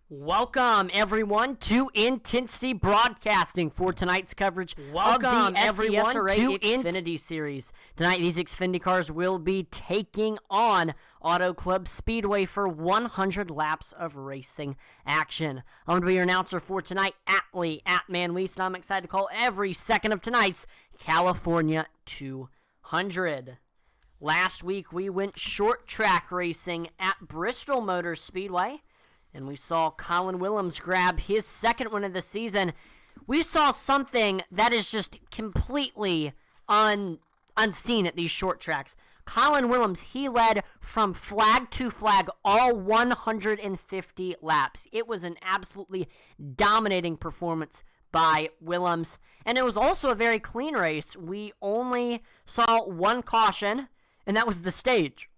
Welcome, everyone, to Intensity Broadcasting for tonight's coverage of the SCSRA Xfinity Series. Tonight, these Xfinity cars will be taking on Auto Club Speedway for 100 laps of racing action. I'm going to be your announcer for tonight, Atlee, @ManLease, and I'm excited to call every second of tonight's California 200. Last week, we went short track racing at Bristol Motor Speedway, and we saw Colin Willems grab his second win of the season. We saw something that is just completely unseen at these short tracks. Colin Willems, he led from flag to flag all 150 laps. It was an absolutely dominating performance by Willems, and it was also a very clean race. We only saw one caution, and that was the stage.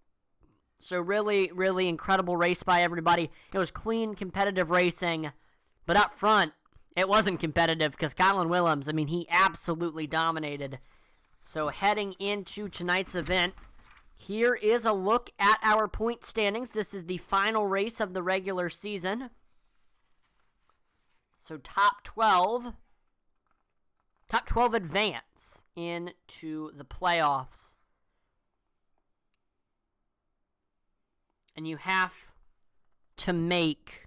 So really, really incredible race by everybody. It was clean, competitive racing. But up front, it wasn't competitive because Colin Willems, he absolutely dominated. So heading into tonight's event, here is a look at our point standings. This is the final race of the regular season. So top 12 advance into the playoffs. And you have to make,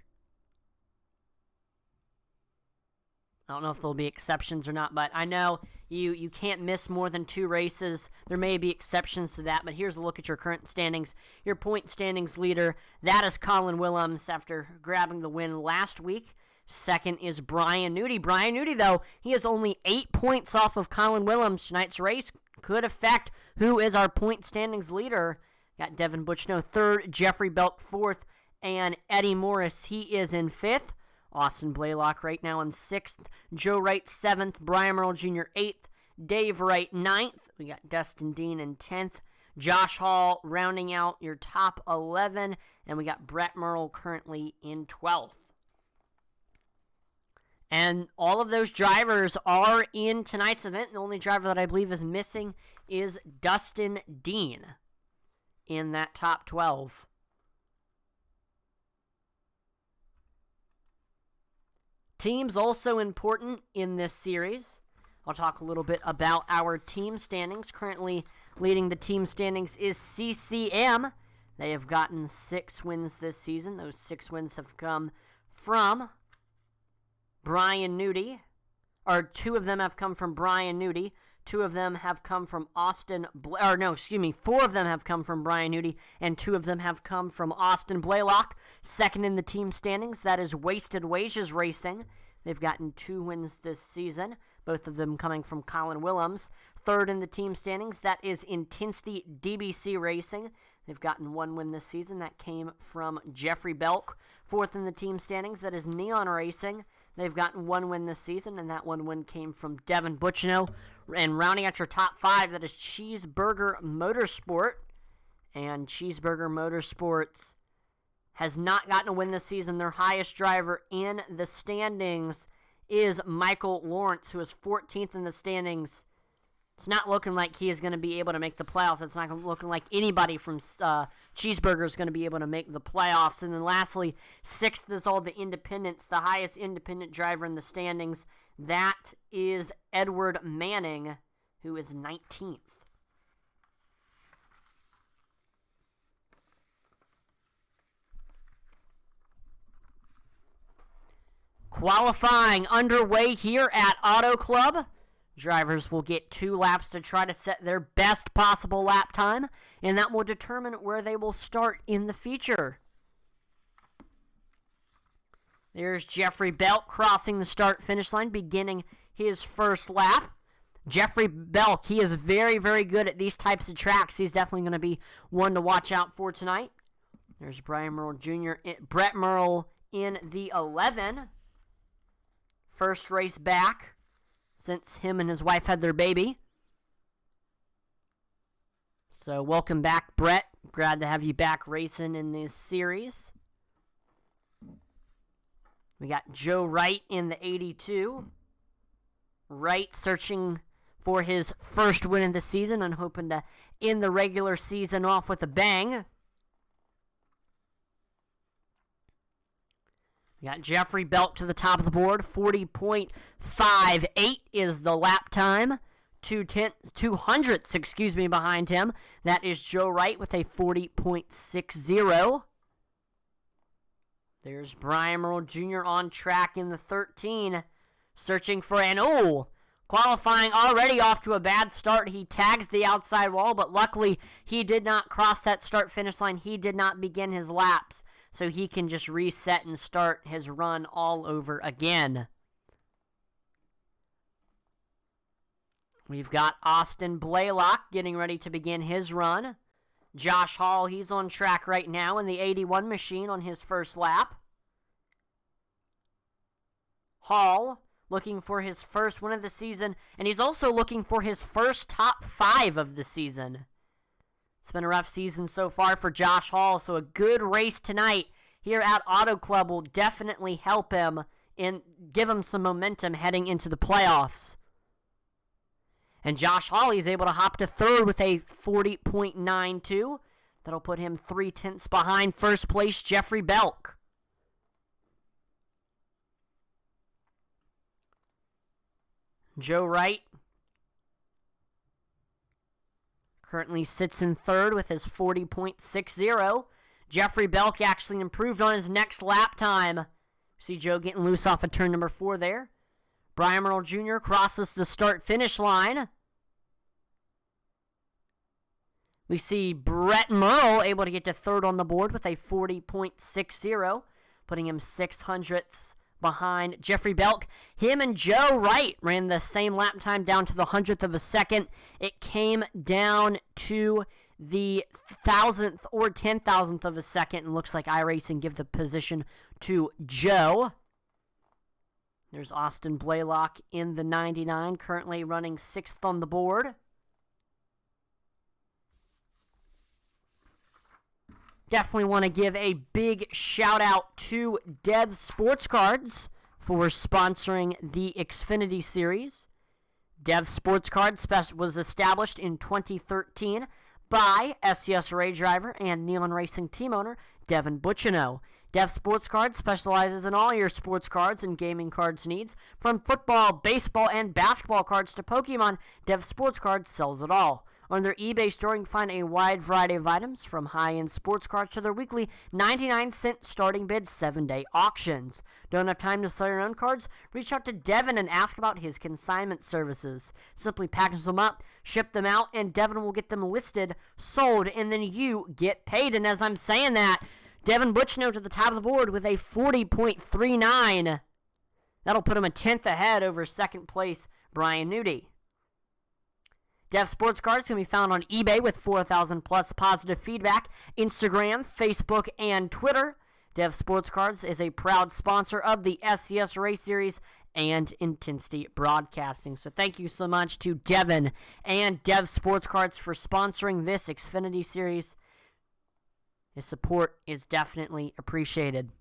I don't know if there'll be exceptions or not, but I know you can't miss more than 2 races. There may be exceptions to that, but here's a look at your current standings. Your point standings leader, that is Colin Willems after grabbing the win last week. Second is Brian Nudie. Brian Nudie, though, he is only 8 points off of Colin Willems. Tonight's race could affect who is our point standings leader. Got Devin Butchno third, Jeffrey Belk fourth, and Eddie Morris, he is in fifth. Austin Blaylock right now in sixth. Joe Wright seventh. Brian Merle Jr. eighth. Dave Wright ninth. We got Dustin Dean in 10th. Josh Hall rounding out your top 11. And we got Brett Merle currently in 12th. And all of those drivers are in tonight's event. The only driver that I believe is missing is Dustin Dean in that top 12. Teams also important in this series. I'll talk a little bit about our team standings. Currently leading the team standings is CCM. They have gotten 6 wins this season. Those 6 wins have come from Brian Nudie, or 2 of them have come from Brian Nudie. 2 of them have come from 4 of them have come from Brian Nudie, and 2 of them have come from Austin Blaylock. Second in the team standings, that is Wasted Wages Racing. They've gotten 2 wins this season, both of them coming from Colin Willems. Third in the team standings, that is Intensity DBC Racing. They've gotten 1 win this season. That came from Jeffrey Belk. Fourth in the team standings, that is Neon Racing. They've gotten 1 win this season, and that 1 win came from Devin Butchno. And rounding out your top 5, that is Cheeseburger Motorsport. And Cheeseburger Motorsports has not gotten a win this season. Their highest driver in the standings is Michael Lawrence, who is 14th in the standings. It's not looking like he is going to be able to make the playoffs. It's not looking like anybody from Cheeseburger is going to be able to make the playoffs. And then lastly, 6th is all the independents, the highest independent driver in the standings. That is Edward Manning, who is 19th. Qualifying underway here at Auto Club. Drivers will get 2 laps to try to set their best possible lap time, and that will determine where they will start in the feature. There's Jeffrey Belk crossing the start-finish line, beginning his first lap. Jeffrey Belk, he is very, very good at these types of tracks. He's definitely going to be one to watch out for tonight. There's Brian Merle Jr., Brett Merle in the 11. First race back since him and his wife had their baby. So welcome back, Brett. Glad to have you back racing in this series. We got Joe Wright in the 82. Wright searching for his first win of the season and hoping to end the regular season off with a bang. We got Jeffrey Belk to the top of the board. 40.58 is the lap time. 200ths behind him. That is Joe Wright with a 40.60. There's Brian Merle Jr. on track in the 13. Searching for qualifying already off to a bad start. He tags the outside wall, but luckily he did not cross that start-finish line. He did not begin his laps, so he can just reset and start his run all over again. We've got Austin Blaylock getting ready to begin his run. Josh Hall, he's on track right now in the 81 machine on his first lap. Hall looking for his first win of the season, and he's also looking for his first top 5 of the season. It's been a rough season so far for Josh Hall, so a good race tonight here at Auto Club will definitely help him and give him some momentum heading into the playoffs. And Josh Hall is able to hop to third with a 40.92. That'll put him 0.3 behind first place Jeffrey Belk. Joe Wright currently sits in third with his 40.60. Jeffrey Belk actually improved on his next lap time. See Joe getting loose off of turn number 4 there. Brian Merle Jr. crosses the start-finish line. We see Brett Merle able to get to third on the board with a 40.60, putting him 0.06 behind Jeffrey Belk. Him and Joe Wright ran the same lap time down to the 100th of a second. It came down to the 1,000th or 10,000th of a second, and looks like iRacing give the position to Joe. There's Austin Blaylock in the 99, currently running 6th on the board. Definitely want to give a big shout out to Dev Sports Cards for sponsoring the Xfinity Series. Dev Sports Cards was established in 2013 by SCSRA driver and Neon Racing team owner Devin Bucciano. Dev Sports Cards specializes in all your sports cards and gaming cards needs. From football, baseball, and basketball cards to Pokemon, Dev Sports Cards sells it all. On their eBay store, you can find a wide variety of items, from high-end sports cards to their weekly 99-cent starting bid 7-day auctions. Don't have time to sell your own cards? Reach out to Devin and ask about his consignment services. Simply package them up, ship them out, and Devin will get them listed, sold, and then you get paid. And as I'm saying that, Devin Bucciano to the top of the board with a 40.39. That'll put him a 10th ahead over second place Brian Nudie. Dev Sports Cards can be found on eBay with 4,000 plus positive feedback, Instagram, Facebook, and Twitter. Dev Sports Cards is a proud sponsor of the SCSRA Series and Intensity Broadcasting. So thank you so much to Devin and Dev Sports Cards for sponsoring this Xfinity Series. His support is definitely appreciated.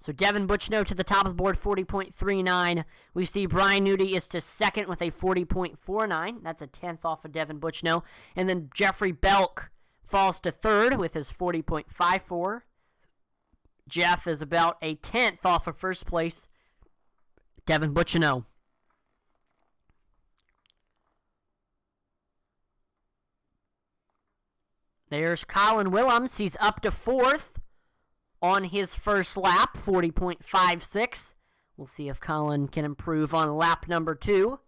So Devin Bucciano to the top of the board, 40.39. We see Brian Nudie is to second with a 40.49. That's a 10th off of Devin Bucciano. And then Jeffrey Belk falls to third with his 40.54. Jeff is about a 10th off of first place Devin Bucciano. There's Colin Willems. He's up to fourth on his first lap, 40.56. We'll see if Colin can improve on lap number 2.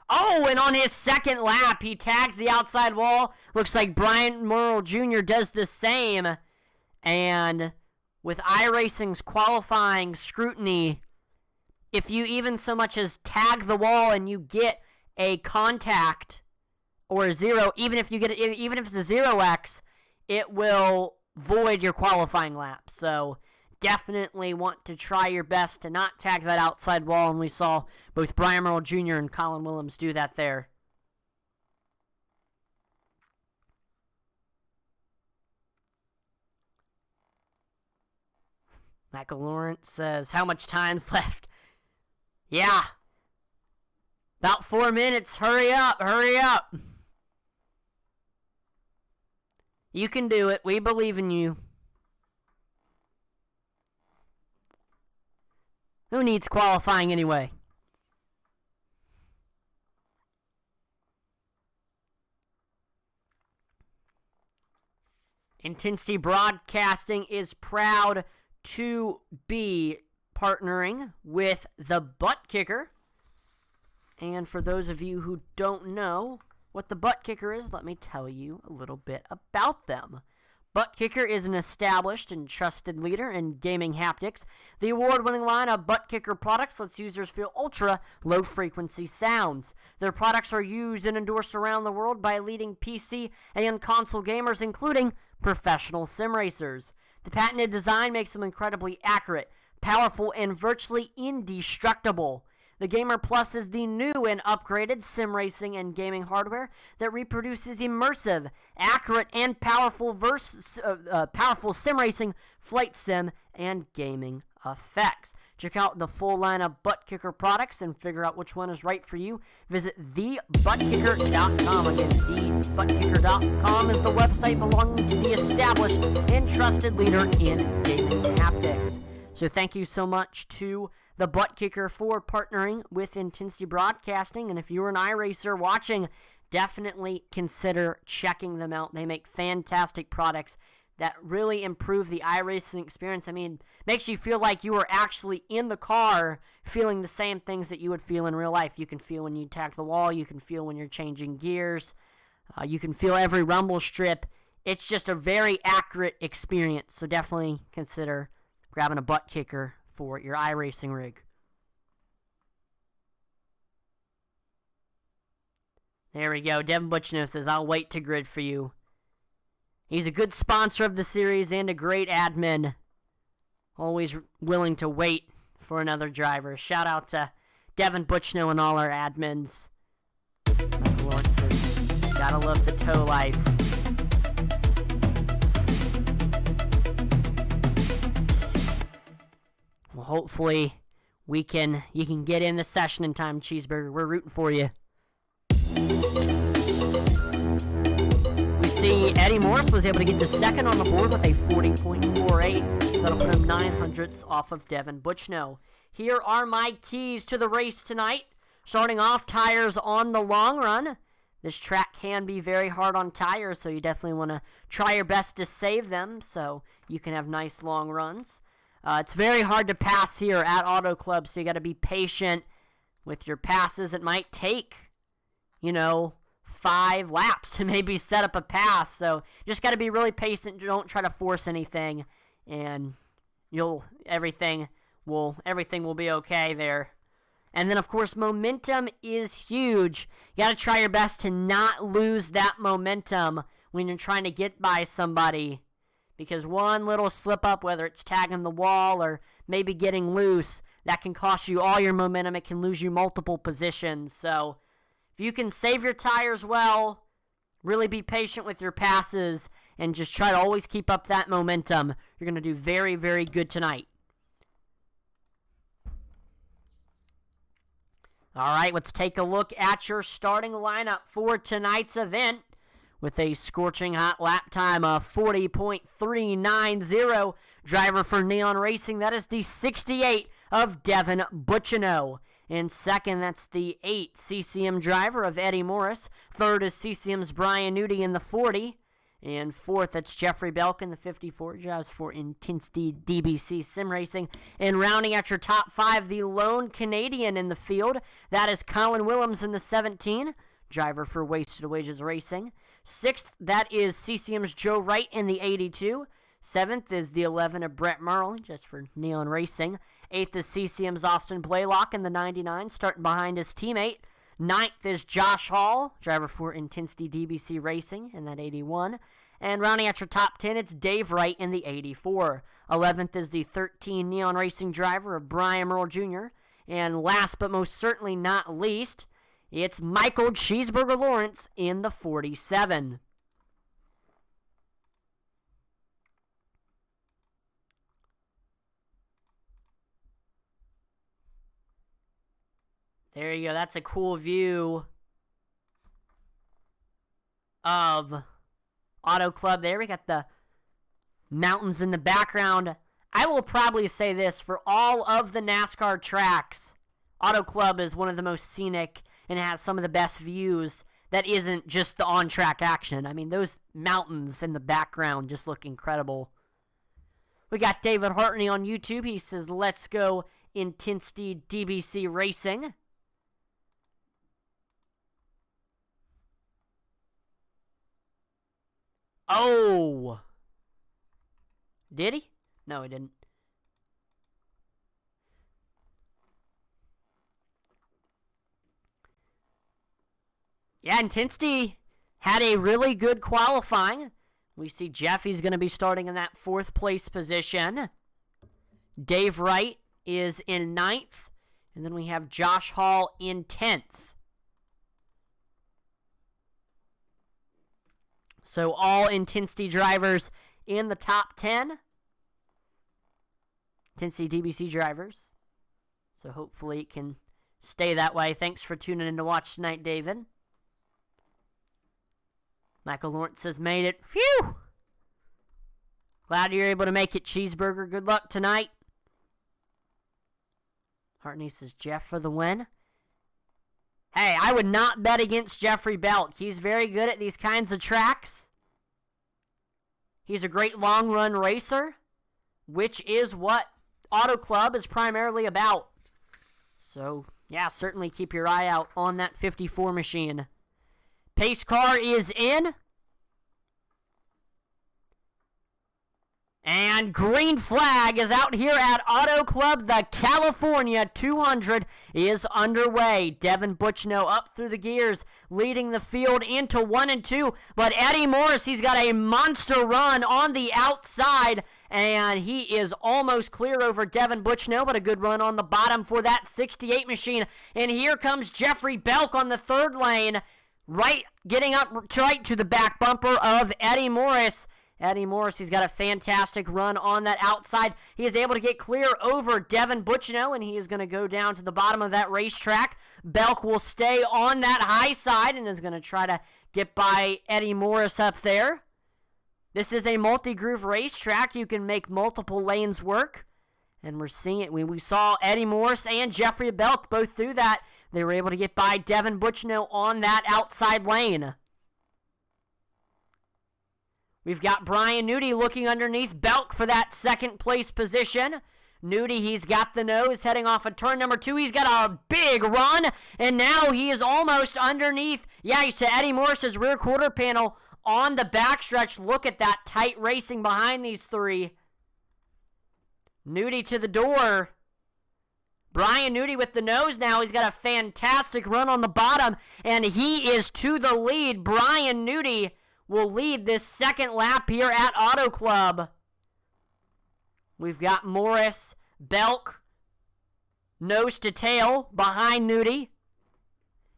Oh, and on his second lap, he tags the outside wall. Looks like Brian Merle Jr. does the same. And with iRacing's qualifying scrutiny, if you even so much as tag the wall and you get a contact or a 0, even if it's a 0x, it will void your qualifying lap. So definitely want to try your best to not tag that outside wall, and we saw both Brian Merle Jr. and Colin Willems do that there. Michael Lawrence says, how much time's left? Yeah. About 4 minutes. Hurry up, hurry up. You can do it. We believe in you. Who needs qualifying anyway? Intensity Broadcasting is proud to be partnering with the Butt Kicker. And for those of you who don't know what the Butt Kicker is, let me tell you a little bit about them. Butt Kicker is an established and trusted leader in gaming haptics. The award-winning line of Butt Kicker products lets users feel ultra low-frequency sounds. Their products are used and endorsed around the world by leading PC and console gamers, including professional sim racers. The patented design makes them incredibly accurate, powerful, and virtually indestructible. The Gamer Plus is the new and upgraded sim racing and gaming hardware that reproduces immersive, accurate, and powerful sim racing, flight sim, and gaming effects. Check out the full line of Butt Kicker products and figure out which one is right for you. Visit thebuttkicker.com. Again, thebuttkicker.com is the website belonging to the established and trusted leader in gaming haptics. So thank you so much to the Butt Kicker for partnering with Intensity Broadcasting. And if you're an iRacer watching, definitely consider checking them out. They make fantastic products that really improve the iRacing experience. I mean, makes you feel like you are actually in the car feeling the same things that you would feel in real life. You can feel when you tack the wall. You can feel when you're changing gears. You can feel every rumble strip. It's just a very accurate experience. So definitely consider grabbing a Butt Kicker for your iRacing rig. There we go. Devin Butchno says, I'll wait to grid for you. He's a good sponsor of the series and a great admin. Always willing to wait for another driver. Shout out to Devin Butchno and all our admins. Michael Lawrence says, gotta love the tow life. Well, hopefully you can get in the session in time, Cheeseburger. We're rooting for you. We see Eddie Morris was able to get to second on the board with a 40.48. That'll put him 900ths off of Devin Butchno. Here are my keys to the race tonight. Starting off, tires on the long run. This track can be very hard on tires, so you definitely want to try your best to save them so you can have nice long runs. It's very hard to pass here at Auto Club, so you got to be patient with your passes. It might take, 5 laps to maybe set up a pass. So just got to be really patient. Don't try to force anything, and everything will be okay there. And then, of course, momentum is huge. You got to try your best to not lose that momentum when you're trying to get by somebody. Because one little slip up, whether it's tagging the wall or maybe getting loose, that can cost you all your momentum. It can lose you multiple positions. So if you can save your tires well, really be patient with your passes, and just try to always keep up that momentum, you're going to do very, very good tonight. All right, let's take a look at your starting lineup for tonight's event. With a scorching hot lap time of 40.390, driver for Neon Racing, that is the 68 of Devin Butchno. In second, that's the 8 CCM driver of Eddie Morris. Third is CCM's Brian Nudie in the 40. And fourth, that's Jeffrey Belk in the 54, drives for Intensity DBC Sim Racing. And rounding out your top 5, the lone Canadian in the field, that is Colin Willems in the 17, driver for Wasted Wages Racing. 6th, that is CCM's Joe Wright in the 82. 7th is the 11 of Brett Merle, just for Neon Racing. 8th is CCM's Austin Blaylock in the 99, starting behind his teammate. 9th is Josh Hall, driver for Intensity DBC Racing in that 81. And rounding out your top 10, it's Dave Wright in the 84. 11th is the 13 Neon Racing driver of Brian Merle Jr. And last but most certainly not least, it's Michael Cheeseburger Lawrence in the 47. There you go. That's a cool view of Auto Club there. We got the mountains in the background. I will probably say this, for all of the NASCAR tracks, Auto Club is one of the most scenic and has some of the best views that isn't just the on-track action. I mean, those mountains in the background just look incredible. We got David Hartney on YouTube. He says, let's go Intensity DBC Racing. Oh! Did he? No, he didn't. Yeah, Intensity had a really good qualifying. We see Jeffy's going to be starting in that 4th place position. Dave Wright is in 9th. And then we have Josh Hall in 10th. So all Intensity drivers in the top 10. Intensity DBC drivers. So hopefully it can stay that way. Thanks for tuning in to watch tonight, David. Michael Lawrence has made it. Phew! Glad you're able to make it, Cheeseburger. Good luck tonight. Hartney says Jeff for the win. Hey, I would not bet against Jeffrey Belk. He's very good at these kinds of tracks. He's a great long-run racer, which is what Auto Club is primarily about. So, yeah, certainly keep your eye out on that 54 machine. Pace car is in. And green flag is out here at Auto Club. The California 200 is underway. Devin Butchno up through the gears, leading the field into 1 and 2. But Eddie Morris, he's got a monster run on the outside. And he is almost clear over Devin Butchno, but a good run on the bottom for that 68 machine. And here comes Jeffrey Belk on the 3rd lane. Right, getting up right to the back bumper of Eddie Morris. Eddie Morris, he's got a fantastic run on that outside. He is able to get clear over Devin Butchno, and he is going to go down to the bottom of that racetrack. Belk will stay on that high side and is going to try to get by Eddie Morris up there. This is a multi-groove racetrack. You can make multiple lanes work. And we're seeing it. We saw Eddie Morris and Jeffrey Belk both do that. They were able to get by Devin Butchno on that outside lane. We've got Brian Nudie looking underneath Belk for that 2nd place position. Nudie, he's got the nose heading off of turn number 2. He's got a big run, and now he is almost underneath. Yeah, he's to Eddie Morris's rear quarter panel on the backstretch. Look at that tight racing behind these 3. Nudie to the door. Brian Nudie with the nose now. He's got a fantastic run on the bottom, and he is to the lead. Brian Nudie will lead this 2nd lap here at Auto Club. We've got Morris, Belk, nose to tail behind Nudie.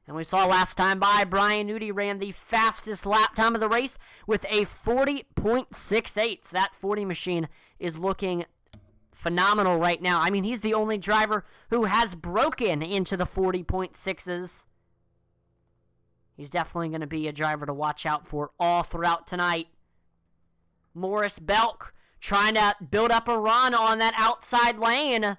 And we saw last time by, Brian Nudie ran the fastest lap time of the race with a 40.68. So that 40 machine is looking phenomenal right now. I mean, he's the only driver who has broken into the 40.6s. He's definitely going to be a driver to watch out for all throughout tonight. Morris Belk trying to build up a run on that outside lane.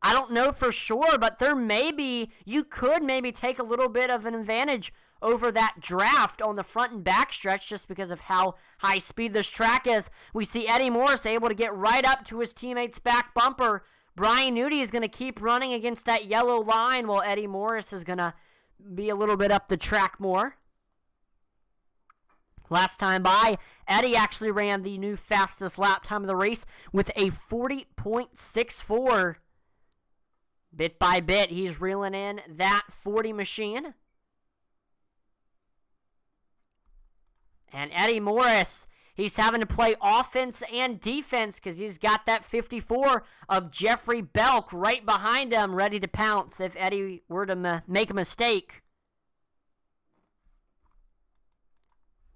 I don't know for sure, but you could maybe take a little bit of an advantage over that draft on the front and back stretch just because of how high speed this track is. We see Eddie Morris able to get right up to his teammate's back bumper. Brian Nudie is going to keep running against that yellow line while Eddie Morris is going to be a little bit up the track more. Last time by, Eddie actually ran the new fastest lap time of the race with a 40.64. Bit by bit, he's reeling in that 40 machine. And Eddie Morris, he's having to play offense and defense because he's got that 54 of Jeffrey Belk right behind him, ready to pounce if Eddie were to make a mistake.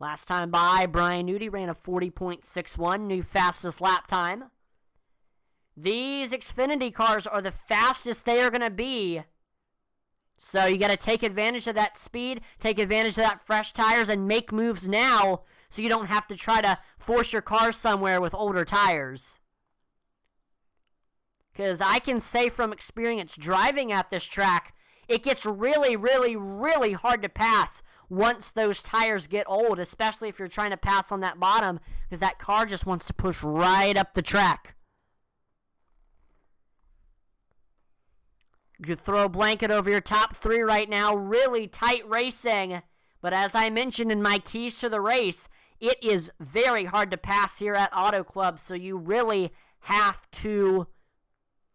Last time by, Brian Nudie ran a 40.61, new fastest lap time. These Xfinity cars are the fastest they are going to be So you got to take advantage of that speed, take advantage of that fresh tires, and make moves now so you don't have to try to force your car somewhere with older tires. Because I can say from experience driving at this track, it gets really, really, really hard to pass once those tires get old, especially if you're trying to pass on that bottom, because that car just wants to push right up the track. You throw a blanket over your top three right now. Really tight racing. But as I mentioned in my keys to the race, it is very hard to pass here at Auto Club. So you really have to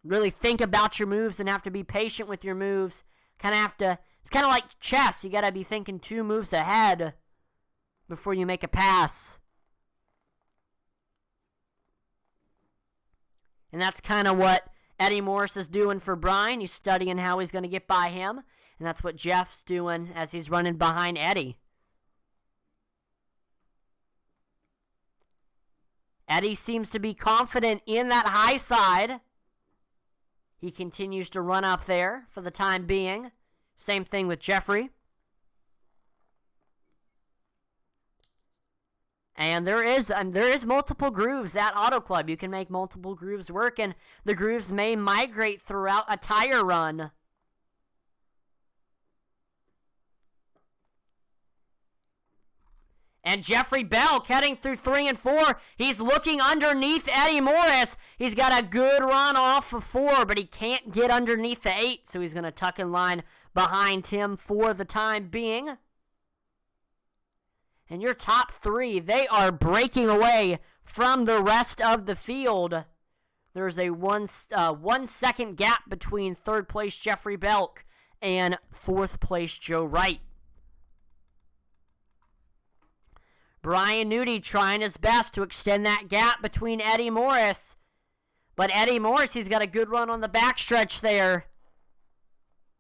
really think about your moves and have to be patient with your moves. It's kind of like chess. You got to be thinking 2 moves ahead before you make a pass. And that's kind of what Eddie Morris is doing for Brian. He's studying how he's going to get by him. And that's what Jeff's doing as he's running behind Eddie. Eddie seems to be confident in that high side. He continues to run up there for the time being. Same thing with Jeffrey. And there is multiple grooves at Auto Club. You can make multiple grooves work, and the grooves may migrate throughout a tire run. And Jeffrey Belk heading through 3 and 4. He's looking underneath Eddie Morris. He's got a good run off of 4, but he can't get underneath the 8, so he's going to tuck in line behind him for the time being. And your top 3, they are breaking away from the rest of the field. There's a 1 second gap between 3rd place Jeffrey Belk and 4th place Joe Wright. Brian Nudi trying his best to extend that gap between Eddie Morris. But Eddie Morris, he's got a good run on the backstretch there.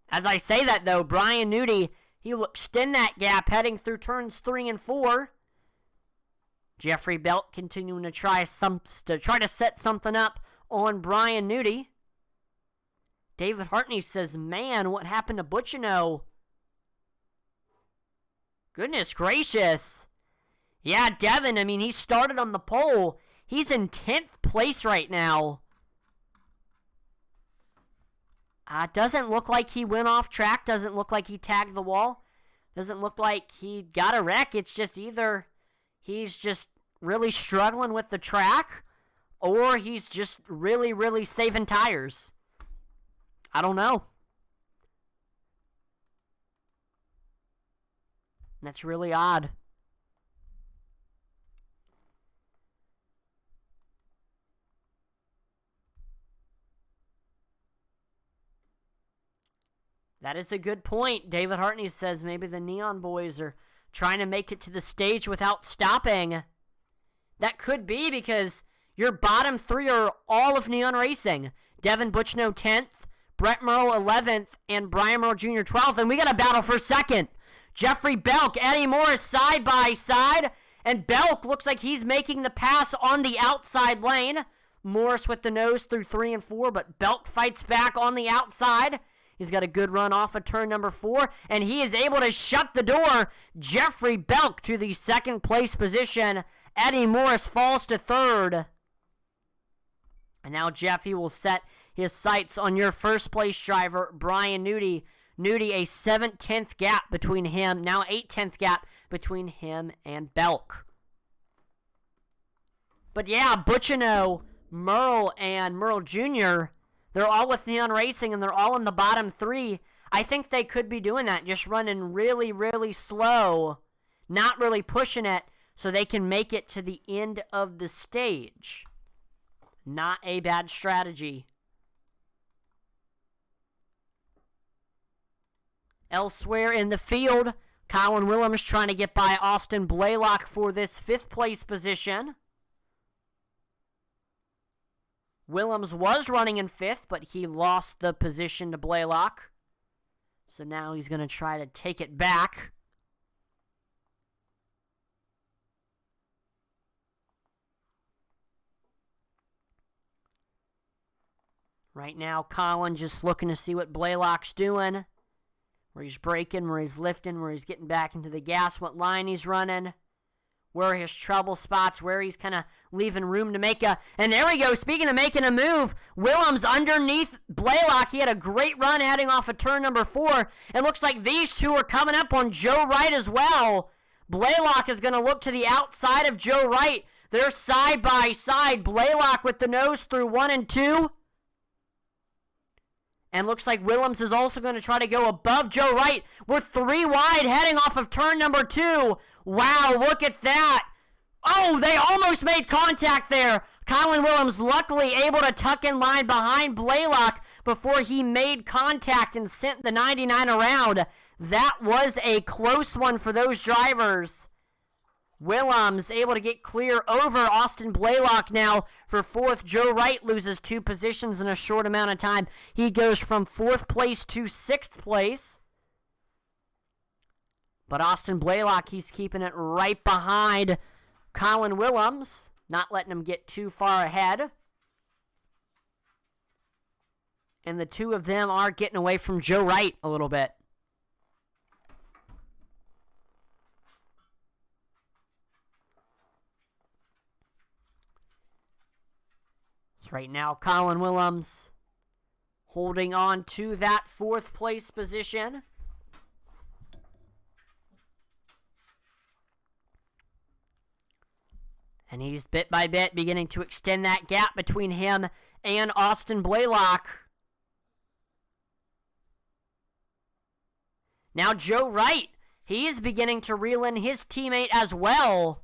As I say that, though, Brian Nudi, he will extend that gap heading through turns 3 and 4. Jeffrey Belk continuing to try to set something up on Brian Nudi. David Hartney says, man, what happened to Butchino? Goodness gracious. Yeah, Devin, I mean, he started on the pole. He's in 10th place right now. Doesn't look like he went off track. Doesn't look like he tagged the wall. Doesn't look like he got a wreck. It's just either he's just really struggling with the track or he's just really, really saving tires. I don't know. That's really odd. That is a good point. David Hartney says maybe the Neon Boys are trying to make it to the stage without stopping. That could be because your bottom 3 are all of Neon Racing. Devin Butchno 10th, Brett Merle 11th, and Brian Merle Jr. 12th. And we got a battle for 2nd. Jeffrey Belk, Eddie Morris side by side. And Belk looks like he's making the pass on the outside lane. Morris with the nose through 3 and 4, but Belk fights back on the outside. He's got a good run off of turn number 4, and he is able to shut the door. Jeffrey Belk to the 2nd place position. Eddie Morris falls to 3rd. And now Jeffy will set his sights on your 1st place driver, Brian Nudi. Nudi, a 7/10th gap between him, now 8/10th gap between him and Belk. But yeah, Butchino, Merle, and Merle Jr., they're all with Neon Racing, and they're all in the bottom 3. I think they could be doing that, just running really, really slow, not really pushing it, so they can make it to the end of the stage. Not a bad strategy. Elsewhere in the field, Colin Willems trying to get by Austin Blaylock for this 5th place position. Willems was running in 5th, but he lost the position to Blaylock. So now he's going to try to take it back. Right now, Colin just looking to see what Blaylock's doing. where he's braking, where he's lifting, where he's getting back into the gas, what line he's running, where his trouble spots, where he's kind of leaving room to make a... And there we go. Speaking of making a move, Willems underneath Blaylock. He had a great run heading off of turn number 4. It looks like these two are coming up on Joe Wright as well. Blaylock is going to look to the outside of Joe Wright. They're side by side. Blaylock with the nose through 1 and 2. And looks like Willems is also going to try to go above Joe Wright. We're 3 wide heading off of turn number 2. Wow, look at that. Oh, they almost made contact there. Colin Willems luckily able to tuck in line behind Blaylock before he made contact and sent the 99 around. That was a close one for those drivers. Willems able to get clear over Austin Blaylock now for 4th. Joe Wright loses 2 positions in a short amount of time. He goes from 4th place to 6th place. But Austin Blaylock, he's keeping it right behind Colin Willems, not letting him get too far ahead. And the two of them are getting away from Joe Wright a little bit. Right now, Colin Willems holding on to that 4th place position. And he's bit by bit beginning to extend that gap between him and Austin Blaylock. Now Joe Wright, he is beginning to reel in his teammate as well.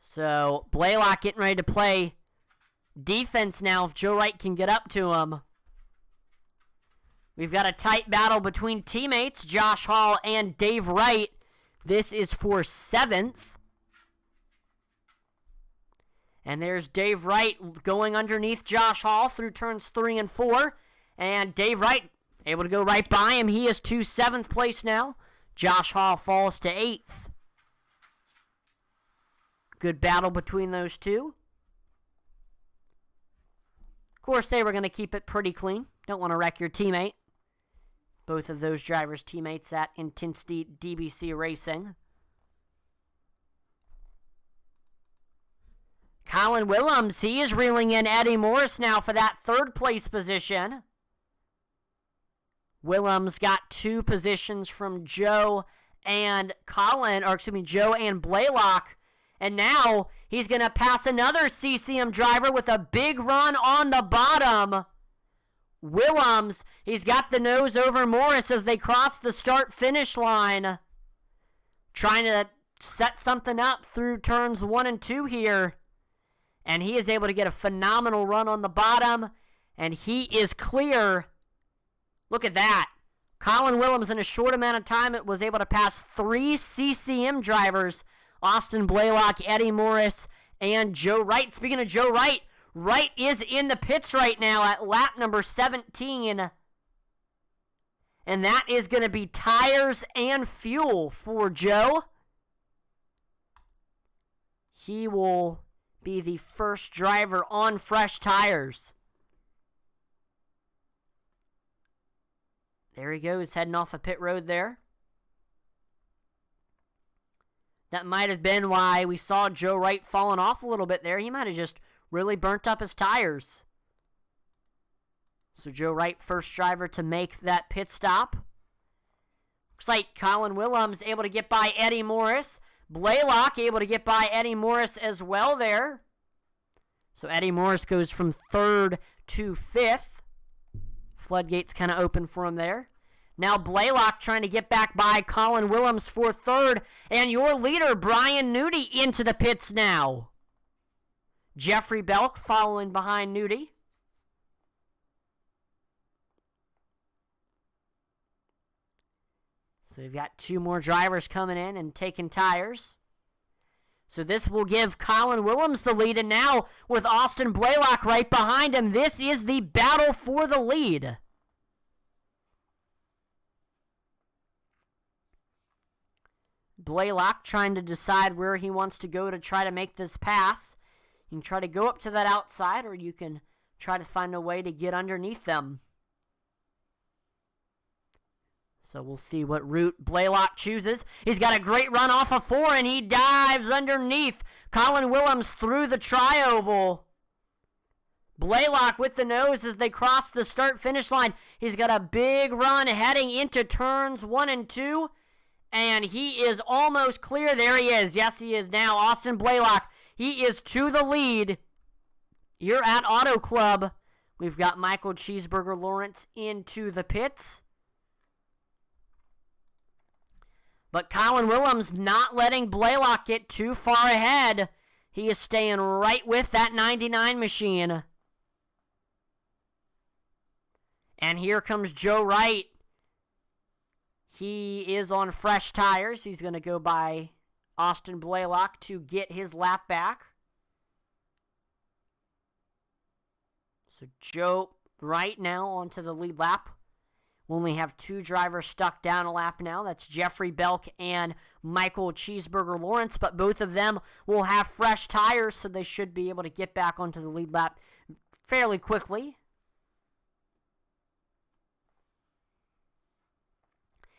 So, Blaylock getting ready to play defense now if Joe Wright can get up to him. We've got a tight battle between teammates, Josh Hall and Dave Wright. This is for 7th. And there's Dave Wright going underneath Josh Hall through turns 3 and 4. And Dave Wright able to go right by him. He is to 7th place now. Josh Hall falls to 8th. Good battle between those two. Of course, they were going to keep it pretty clean. Don't want to wreck your teammate. Both of those drivers' teammates at Intensity DBC Racing. Colin Willems, he is reeling in Eddie Morris now for that 3rd place position. Willems got 2 positions from Joe and Joe and Blaylock. And now he's going to pass another CCM driver with a big run on the bottom. Willems, he's got the nose over Morris as they cross the start-finish line. Trying to set something up through turns 1 and 2 here. And he is able to get a phenomenal run on the bottom. And he is clear. Look at that. Colin Willems, in a short amount of time, was able to pass 3 CCM drivers. Austin Blaylock, Eddie Morris, and Joe Wright. Speaking of Joe Wright, Wright is in the pits right now at lap number 17. And that is going to be tires and fuel for Joe. He will be the first driver on fresh tires. There he goes, heading off a pit road there. That might have been why we saw Joe Wright falling off a little bit there. He might have just really burnt up his tires. So Joe Wright, first driver to make that pit stop. Looks like Colin Willems able to get by Eddie Morris. Blaylock able to get by Eddie Morris as well there. So Eddie Morris goes from 3rd to 5th. Floodgates kind of open for him there. Now Blaylock trying to get back by Colin Willems for 3rd. And your leader, Brian Nudie, into the pits now. Jeffrey Belk following behind Nudie. So we've got 2 more drivers coming in and taking tires. So this will give Colin Willems the lead. And now with Austin Blaylock right behind him, this is the battle for the lead. Blaylock trying to decide where he wants to go to try to make this pass. You can try to go up to that outside, or you can try to find a way to get underneath them. So we'll see what route Blaylock chooses. He's got a great run off of 4, and he dives underneath. Colin Willems through the tri-oval. Blaylock with the nose as they cross the start-finish line. He's got a big run heading into turns 1 and 2. And he is almost clear. There he is. Yes, he is now. Austin Blaylock. He is to the lead. Here at Auto Club. We've got Michael Cheeseburger Lawrence into the pits. But Colin Willems not letting Blaylock get too far ahead. He is staying right with that 99 machine. And here comes Joe Wright. He is on fresh tires. He's going to go by Austin Blaylock to get his lap back. So Joe Wright now onto the lead lap. We only have 2 drivers stuck down a lap now. That's Jeffrey Belk and Michael Cheeseburger Lawrence. But both of them will have fresh tires, so they should be able to get back onto the lead lap fairly quickly.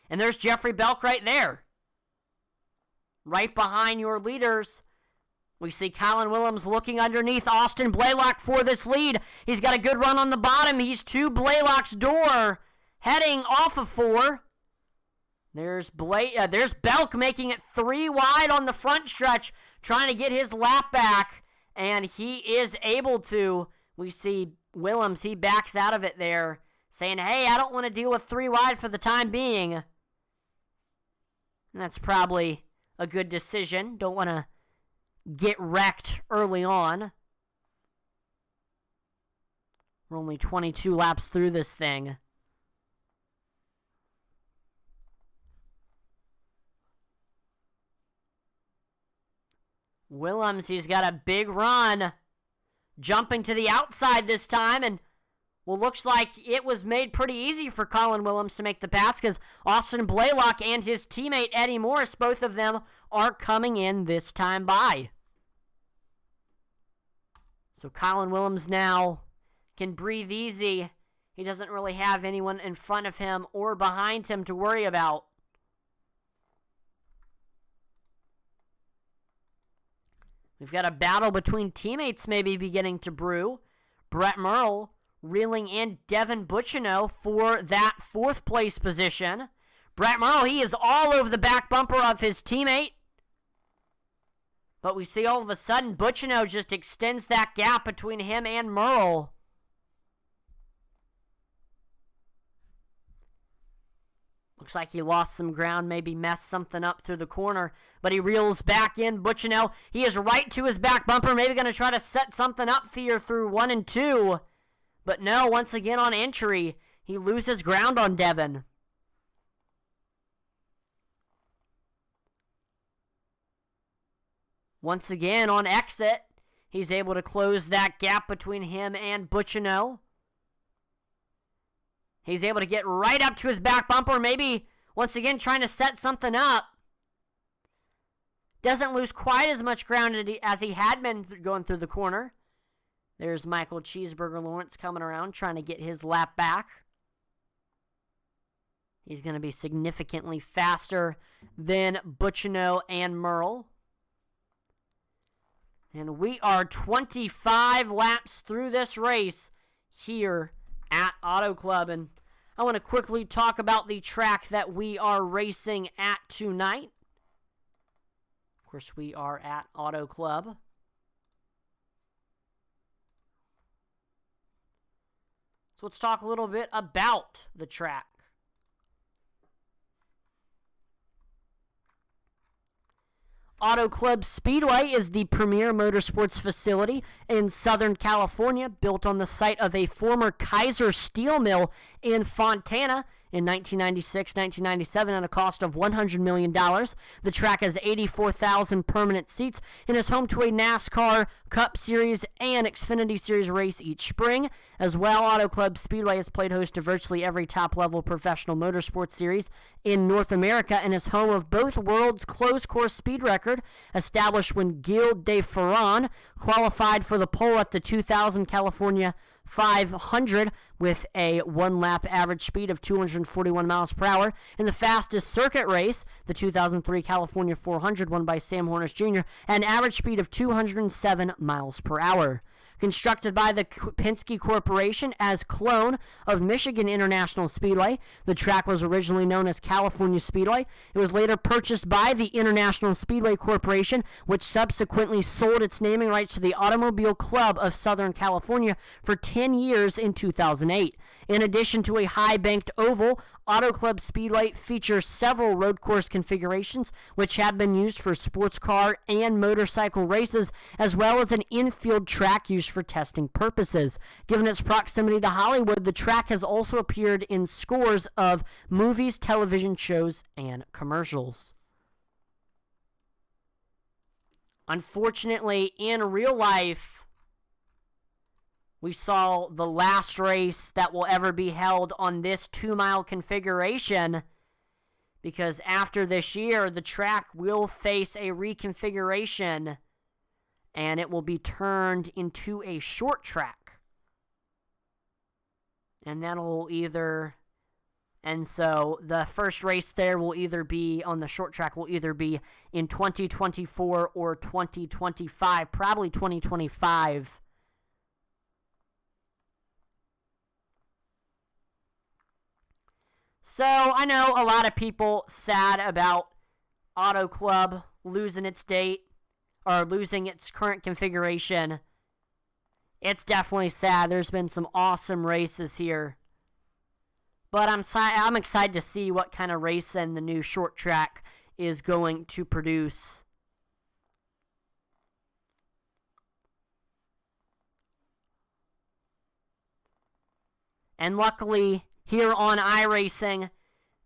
And there's Jeffrey Belk right there. Right behind your leaders. We see Colin Willems looking underneath Austin Blaylock for this lead. He's got a good run on the bottom. He's to Blaylock's door. Heading off of 4. There's Belk making it 3 wide on the front stretch. Trying to get his lap back. And he is able to. We see Willems, he backs out of it there. Saying, hey, I don't want to deal with 3 wide for the time being. And that's probably a good decision. Don't want to get wrecked early on. We're only 22 laps through this thing. Willems, he's got a big run. Jumping to the outside this time, and well, looks like it was made pretty easy for Colin Willems to make the pass because Austin Blaylock and his teammate Eddie Morris, both of them are coming in this time by. So Colin Willems now can breathe easy. He doesn't really have anyone in front of him or behind him to worry about. We've got a battle between teammates maybe beginning to brew. Brett Merle reeling in Devin Bucciano for that 4th place position. Brett Merle, he is all over the back bumper of his teammate. But we see all of a sudden Bucciano just extends that gap between him and Merle. Looks like he lost some ground, maybe messed something up through the corner. But he reels back in. Bucciano, he is right to his back bumper. Maybe going to try to set something up here through 1 and 2. But no, once again on entry, he loses ground on Devin. Once again on exit, he's able to close that gap between him and Bucciano. He's able to get right up to his back bumper, maybe once again trying to set something up. Doesn't lose quite as much ground as he had been going through the corner. There's Michael Cheeseburger Lawrence coming around, trying to get his lap back. He's going to be significantly faster than Bucciano and Merle. And we are 25 laps through this race here at Auto Club. And I want to quickly talk about the track that we are racing at tonight. Of course, we are at Auto Club. So let's talk a little bit about the track. Auto Club Speedway is the premier motorsports facility in Southern California, built on the site of a former Kaiser steel mill in Fontana in 1996-1997 at a cost of $100 million. The track has 84,000 permanent seats and is home to a NASCAR Cup Series and Xfinity Series race each spring. As well, Auto Club Speedway has played host to virtually every top-level professional motorsports series in North America and is home of both world's closed-course speed record, established when Gil de Ferran qualified for the pole at the 2000 California 500 with a 1-lap average speed of 241 miles per hour. In the fastest circuit race, the 2003 California 400 won by Sam Hornish Jr., an average speed of 207 miles per hour. Constructed by the Penske Corporation as clone of Michigan International Speedway, the track was originally known as California Speedway. It was later purchased by the International Speedway Corporation, which subsequently sold its naming rights to the Automobile Club of Southern California for 10 years in 2008. In addition to a high-banked oval, Auto Club Speedway features several road course configurations which have been used for sports car and motorcycle races, as well as an infield track used for testing purposes. Given its proximity to Hollywood, the track has also appeared in scores of movies, television shows, and commercials. Unfortunately, in real life, we saw the last race that will ever be held on this 2-mile configuration, because after this year, the track will face a reconfiguration, and it will be turned into a short track. And so the first race there will either be, on the short track, will either be in 2024 or 2025, probably 2025. So, I know a lot of people sad about Auto Club losing its date, or losing its current configuration. It's definitely sad. There's been some awesome races here. But I'm excited to see what kind of racing the new short track is going to produce. And luckily, here on iRacing,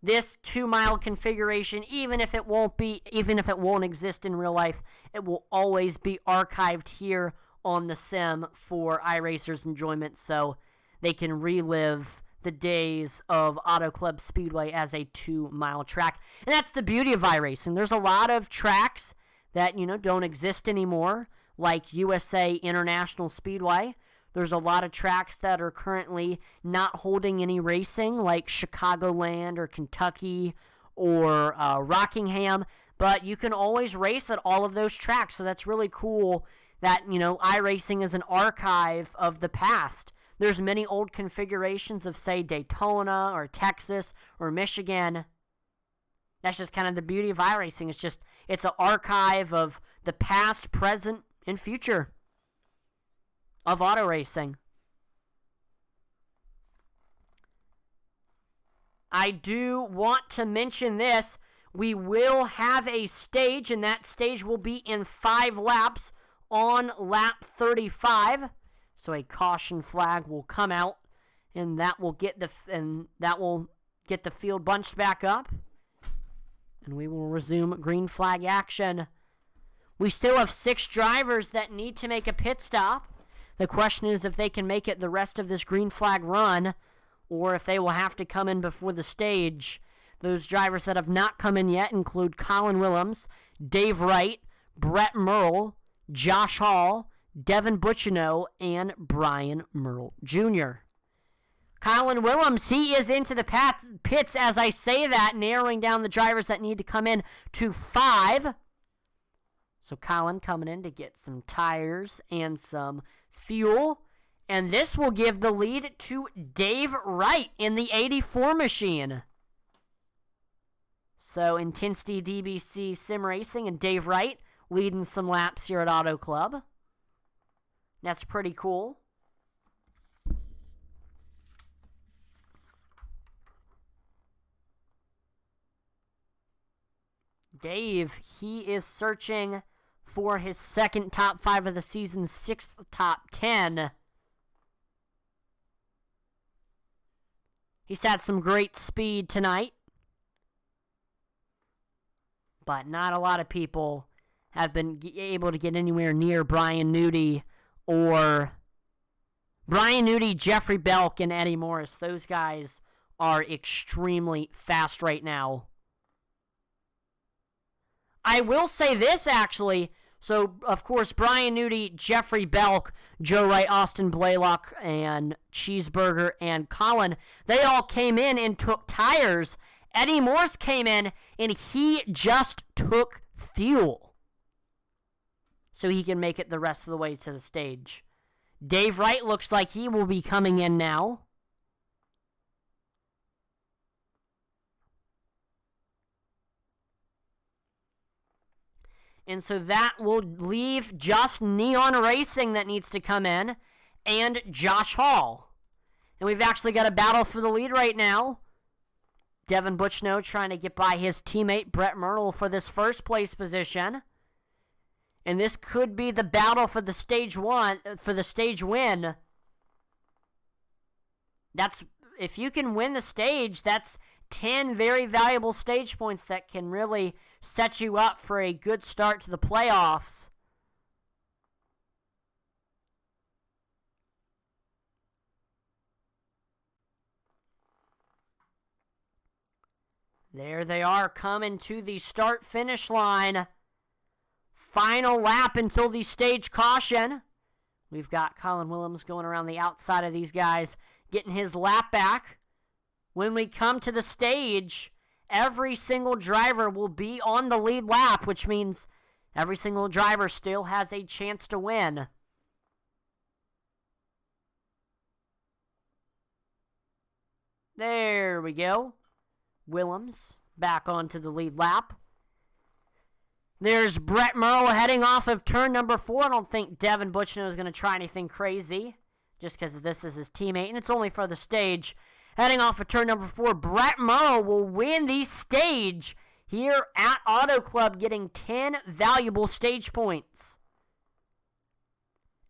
this 2-mile configuration, even if it won't exist in real life, it will always be archived here on the sim for iRacers' enjoyment, so they can relive the days of Auto Club Speedway as a 2-mile track. And that's the beauty of iRacing. There's a lot of tracks that, don't exist anymore, like USA International Speedway. There's a lot of tracks that are currently not holding any racing, like Chicagoland or Kentucky or Rockingham, but you can always race at all of those tracks, so that's really cool that, iRacing is an archive of the past. There's many old configurations of, say, Daytona or Texas or Michigan. That's just kind of the beauty of iRacing. It's an archive of the past, present, and future of auto racing. I do want to mention this. We will have a stage, and that stage will be in 5 laps on lap 35. So a caution flag will come out, and that will get the field bunched back up, and we will resume green flag action. We still have 6 drivers that need to make a pit stop. The question is if they can make it the rest of this green flag run, or if they will have to come in before the stage. Those drivers that have not come in yet include Colin Willems, Dave Wright, Brett Merle, Josh Hall, Devin Bucciano, and Brian Merle Jr. Colin Willems, he is into the pits as I say that, narrowing down the drivers that need to come in to 5. So Colin coming in to get some tires and some fuel. And this will give the lead to Dave Wright in the 84 machine. So Intensity DBC Sim Racing and Dave Wright leading some laps here at Auto Club. That's pretty cool. Dave, he is searching for his second top 5 of the season, 6th top 10. He's had some great speed tonight, but not a lot of people have been able to get anywhere near Brian Nudi, Jeffrey Belk, and Eddie Morris. Those guys are extremely fast right now. I will say this, actually. So, of course, Brian Newty, Jeffrey Belk, Joe Wright, Austin Blaylock, and Cheeseburger, and Colin, they all came in and took tires. Eddie Morse came in, and he just took fuel so he can make it the rest of the way to the stage. Dave Wright looks like he will be coming in now. And so that will leave just Neon Racing that needs to come in and Josh Hall. And we've actually got a battle for the lead right now. Devin Butchno trying to get by his teammate Brett Myrtle for this first place position. And this could be the battle for the stage win. That's, if you can win the stage, that's 10 very valuable stage points that can really set you up for a good start to the playoffs. There they are coming to the start-finish line. Final lap until the stage caution. We've got Colin Willems going around the outside of these guys, getting his lap back. When we come to the stage, every single driver will be on the lead lap, which means every single driver still has a chance to win. There we go. Willems back onto the lead lap. There's Brett Murrow heading off of turn number 4. I don't think Devin Butchno is going to try anything crazy, just because this is his teammate, and it's only for the stage. Heading off of turn number 4, Brett Murrow will win the stage here at Auto Club, getting 10 valuable stage points.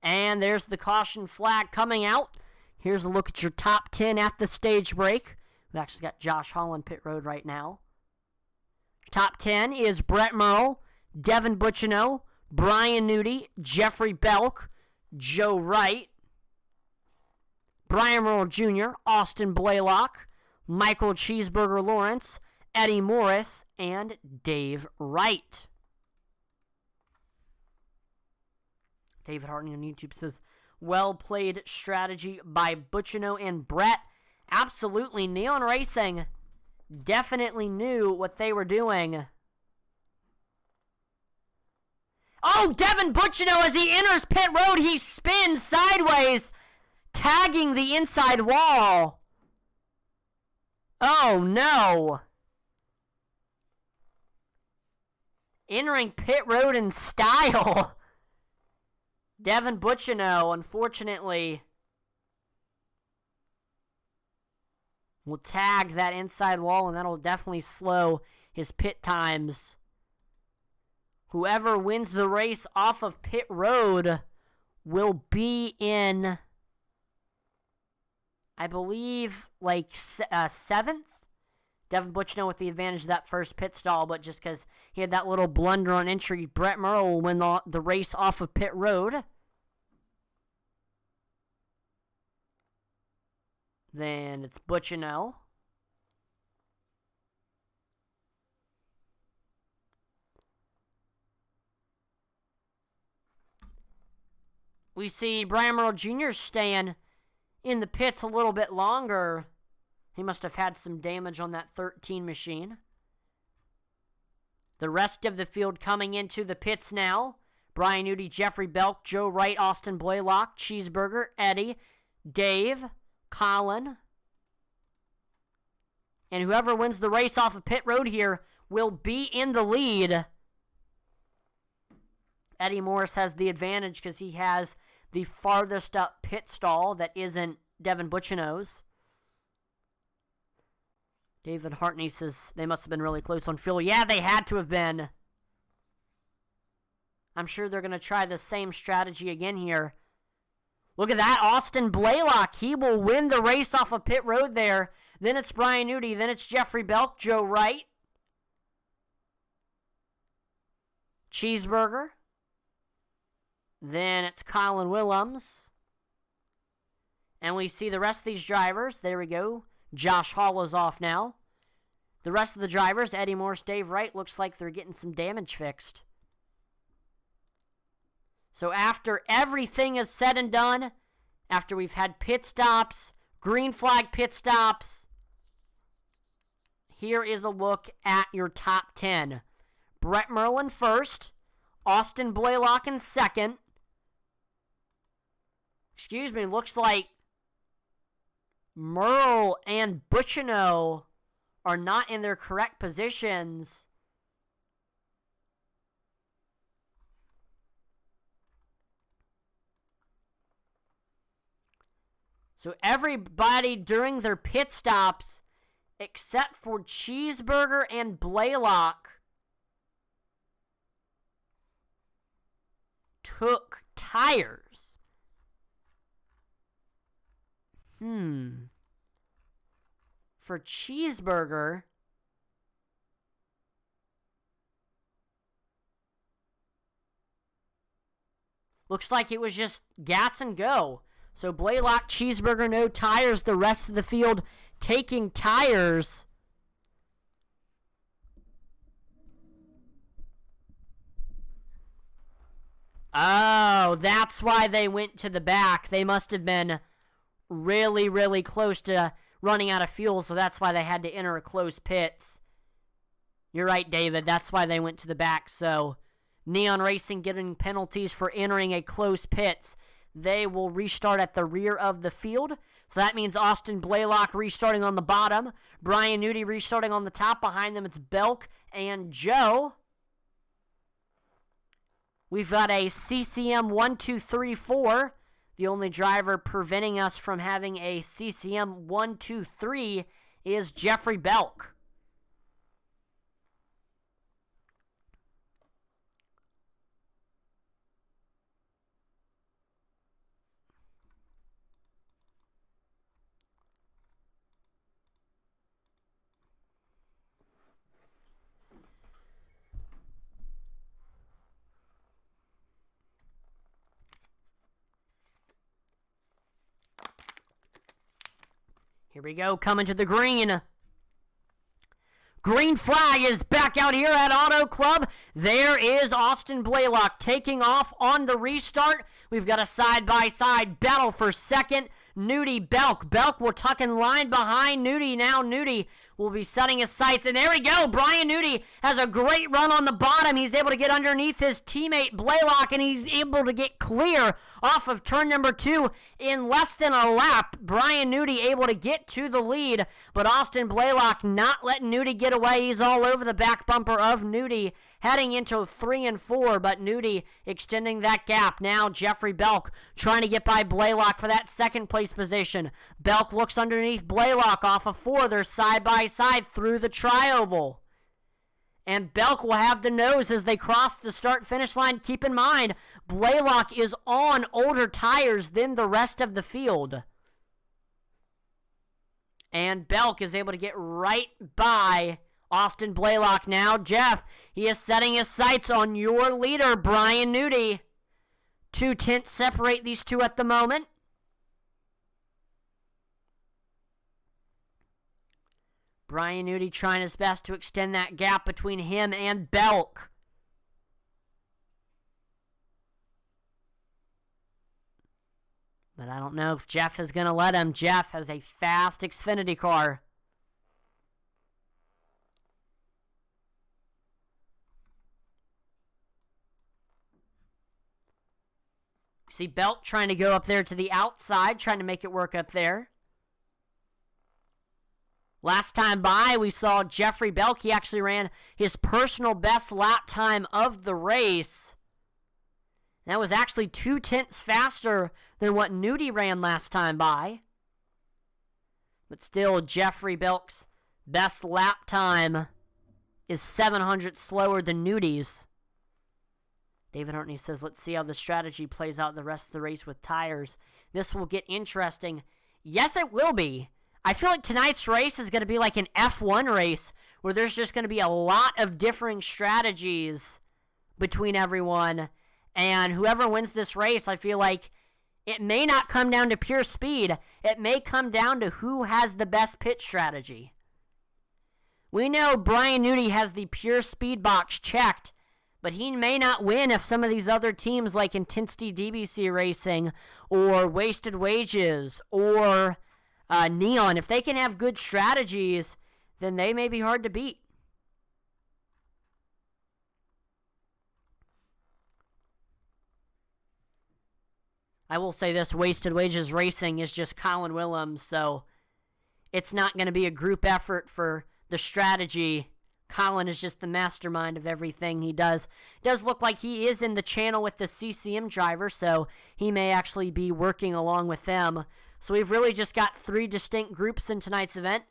And there's the caution flag coming out. Here's a look at your top 10 at the stage break. We've actually got Josh Hall on pit road right now. Top 10 is Brett Murrow, Devin Butchino, Brian Newty, Jeffrey Belk, Joe Wright, Brian Merle Jr., Austin Blaylock, Michael Cheeseburger Lawrence, Eddie Morris, and Dave Wright. David Hartney on YouTube says, well played strategy by Butchino and Brett. Absolutely, Neon Racing definitely knew what they were doing. Oh, Devin Butchino, as he enters pit road, he spins sideways, tagging the inside wall. Oh, no. Entering pit road in style. Devin Butchino, unfortunately, will tag that inside wall, and that'll definitely slow his pit times. Whoever wins the race off of pit road will be in, I believe, like 7th. Devin Butchno with the advantage of that first pit stall, but just because he had that little blunder on entry, Brett Murrow will win the race off of pit road. Then it's Butchino. We see Brian Merle Jr. staying in the pits a little bit longer. He must have had some damage on that 13 machine. The rest of the field coming into the pits now. Brian Newty, Jeffrey Belk, Joe Wright, Austin Blaylock, Cheeseburger, Eddie, Dave, Colin. And whoever wins the race off of pit road here will be in the lead. Eddie Morris has the advantage because he has the farthest up pit stall that isn't Devin Butchino's. David Hartney says they must have been really close on fuel. Yeah, they had to have been. I'm sure they're going to try the same strategy again here. Look at that, Austin Blaylock. He will win the race off of pit road there. Then it's Brian Newty. Then it's Jeffrey Belk, Joe Wright, Cheeseburger. Then it's Colin Willems. And we see the rest of these drivers. There we go. Josh Hall is off now. The rest of the drivers, Eddie Morris, Dave Wright, looks like they're getting some damage fixed. So after everything is said and done, after we've had pit stops, green flag pit stops, here is a look at your top 10. Brett Merlin first, Austin Blaylock in second. Excuse me, looks like Merle and Buchino are not in their correct positions. So everybody during their pit stops, except for Cheeseburger and Blaylock, took tires. For Cheeseburger, looks like it was just gas and go. So Blaylock, Cheeseburger, no tires. The rest of the field taking tires. Oh, that's why they went to the back. They must have been really, really close to running out of fuel, so that's why they had to enter a closed pits. You're right, David. That's why they went to the back. So Neon Racing getting penalties for entering a closed pits. They will restart at the rear of the field. So that means Austin Blaylock restarting on the bottom. Brian Nudie restarting on the top. Behind them, it's Belk and Joe. We've got a CCM 1, 2, 3, 4. The only driver preventing us from having a CCM 1, 2, 3 is Jeffrey Belk. Here we go, coming to the green. Green flag is back out here at Auto Club. There is Austin Blaylock taking off on the restart. We've got a side-by-side battle for second. Nudie, Belk. Belk will tuck in line behind Nudie. Now Nudie will be setting his sights. And there we go. Brian Nudie has a great run on the bottom. He's able to get underneath his teammate Blaylock, and he's able to get clear off of turn number 2 in less than a lap. Brian Nudie able to get to the lead, but Austin Blaylock not letting Nudie get away. He's all over the back bumper of Nudie, heading into 3 and 4, but Nudie extending that gap. Now Jeffrey Belk trying to get by Blaylock for that second place position. Belk looks underneath Blaylock off of 4. They're side by side through the tri-oval. And Belk will have the nose as they cross the start-finish line. Keep in mind, Blaylock is on older tires than the rest of the field. And Belk is able to get right by Austin Blaylock now. Jeff, he is setting his sights on your leader, Brian Nudie. 2 tenths separate these two at the moment. Brian Nudie trying his best to extend that gap between him and Belk. But I don't know if Jeff is going to let him. Jeff has a fast Xfinity car. See Belk trying to go up there to the outside, trying to make it work up there. Last time by, we saw Jeffrey Belk. He actually ran his personal best lap time of the race. That was actually 2 tenths faster than what Nudie ran last time by. But still, Jeffrey Belk's best lap time is 700 slower than Nudie's. David Hartney says, let's see how the strategy plays out the rest of the race with tires. This will get interesting. Yes, it will be. I feel like tonight's race is going to be like an F1 race where there's just going to be a lot of differing strategies between everyone. And whoever wins this race, I feel like it may not come down to pure speed. It may come down to who has the best pit strategy. We know Brian Nudie has the pure speed box checked, But he may not win if some of these other teams like Intensity DBC Racing or Wasted Wages or Neon, if they can have good strategies, then they may be hard to beat. I will say this, Wasted Wages Racing is just Colin Willems, so it's not going to be a group effort for the strategy. Colin is just the mastermind of everything he does. It does look like he is in the channel with the CCM driver, so he may actually be working along with them. So we've really just got 3 distinct groups in tonight's event.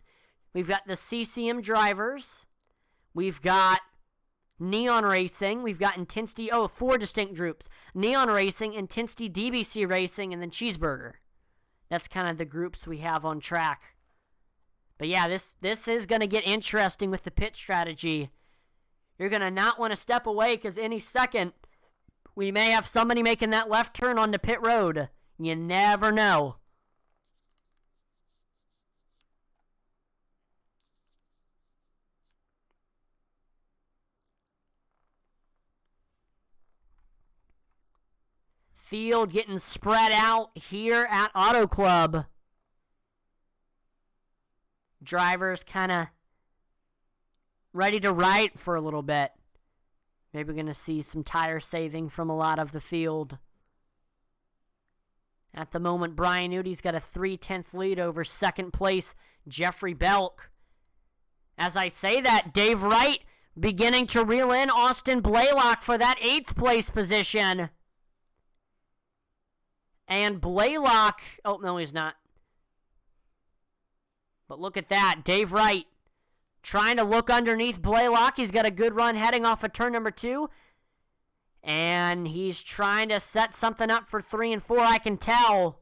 We've got the CCM drivers. We've got Neon Racing. We've got Intensity. 4 distinct groups. Neon Racing, Intensity DBC Racing, and then Cheeseburger. That's kind of the groups we have on track. But yeah, this is going to get interesting with the pit strategy. You're going to not want to step away because any second we may have somebody making that left turn onto pit road. You never know. Field getting spread out here at Auto Club. Drivers kind of ready to ride for a little bit. Maybe we're going to see some tire saving from a lot of the field. At the moment, Brian Udy's got a 3/10 lead over second place Jeffrey Belk. As I say that, Dave Wright beginning to reel in Austin Blaylock for that 8th place position. And Blaylock, oh no he's not. But look at that, Dave Wright trying to look underneath Blaylock. He's got a good run heading off of turn number 2. And he's trying to set something up for 3 and 4, I can tell.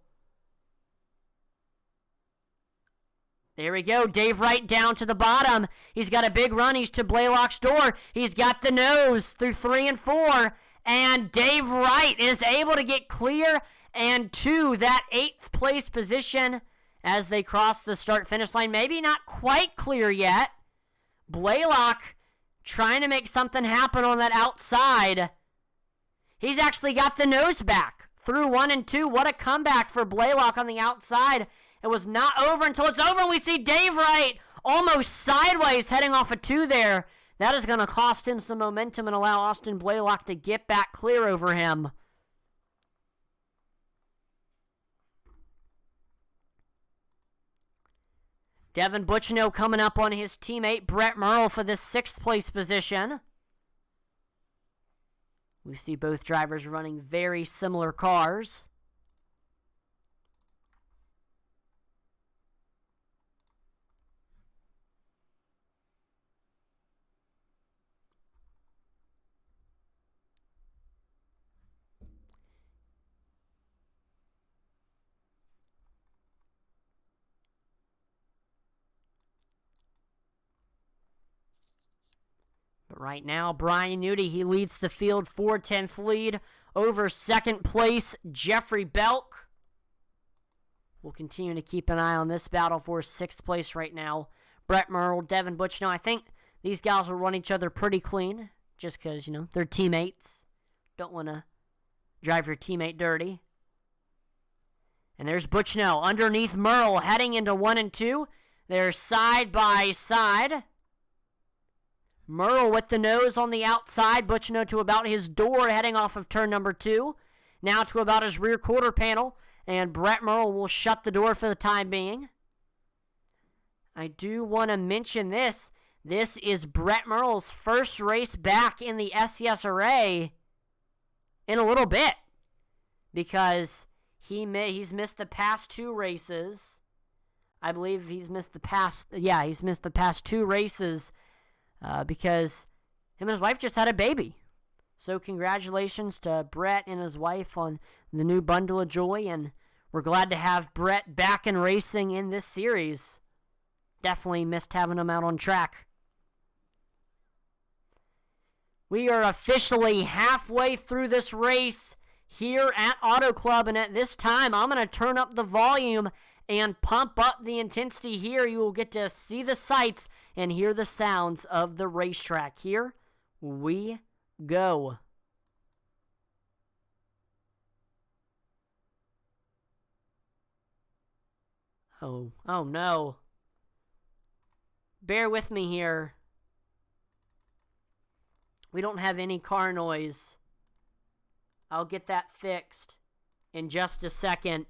There we go, Dave Wright down to the bottom. He's got a big run, he's to Blaylock's door. He's got the nose through 3 and 4. And Dave Wright is able to get clear and to that 8th place position as they cross the start-finish line. Maybe not quite clear yet. Blaylock trying to make something happen on that outside. He's actually got the nose back through 1 and 2. What a comeback for Blaylock on the outside. It was not over until it's over, and we see Dave Wright almost sideways heading off a 2 there. That is going to cost him some momentum and allow Austin Blaylock to get back clear over him. Devin Butchino coming up on his teammate Brett Merle for this 6th place position. We see both drivers running very similar cars. But right now, Brian Udy, he leads the field 4/10 lead over second place Jeffrey Belk. We'll continue to keep an eye on this battle for 6th place right now. Brett Merle, Devin Butchino. I think these guys will run each other pretty clean just because, they're teammates. Don't want to drive your teammate dirty. And there's Butchino underneath Merle heading into 1 and 2. They're side by side. Merle with the nose on the outside. Butchino to about his door heading off of turn number 2. Now to about his rear quarter panel. And Brett Merle will shut the door for the time being. I do want to mention this. This is Brett Merle's first race back in the SCSRA in a little bit. Because he's missed the past 2 races. I believe he's missed the past 2 races. Because him and his wife just had a baby. So congratulations to Brett and his wife on the new bundle of joy, and we're glad to have Brett back in racing in this series. Definitely missed having him out on track. We are officially halfway through this race here at Auto Club, and at this time I'm going to turn up the volume and pump up the intensity here. You will get to see the sights and hear the sounds of the racetrack. Here we go. Oh no. Bear with me here. We don't have any car noise. I'll get that fixed in just a second.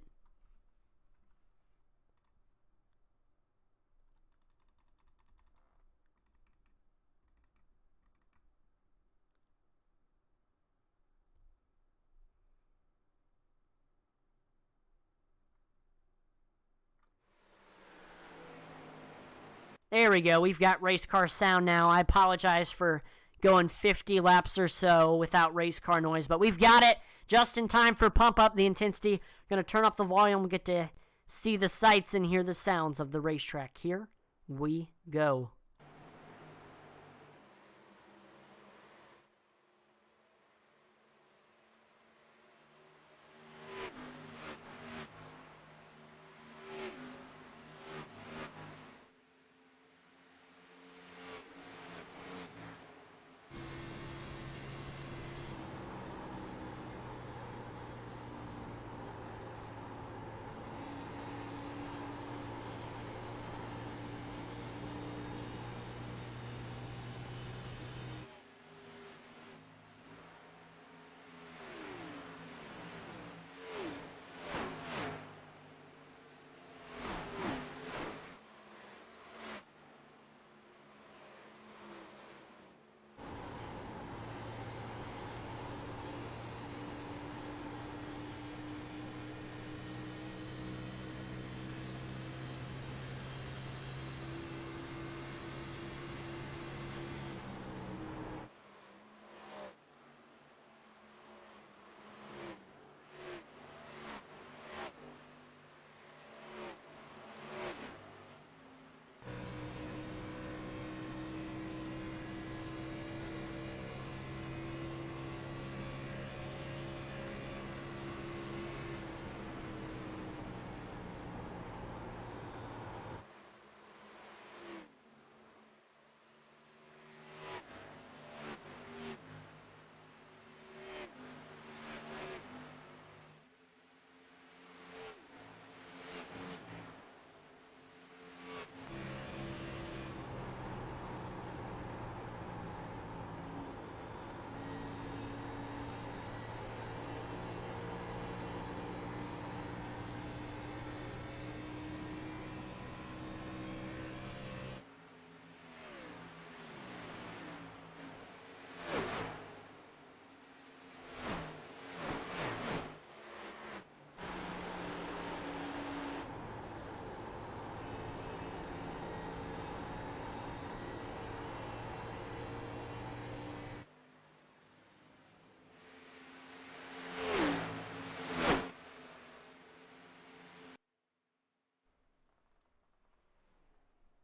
There we go. We've got race car sound now. I apologize for going 50 laps or so without race car noise, but we've got it just in time for Pump Up the Intensity. Going to turn up the volume. We get to see the sights and hear the sounds of the racetrack. Here we go.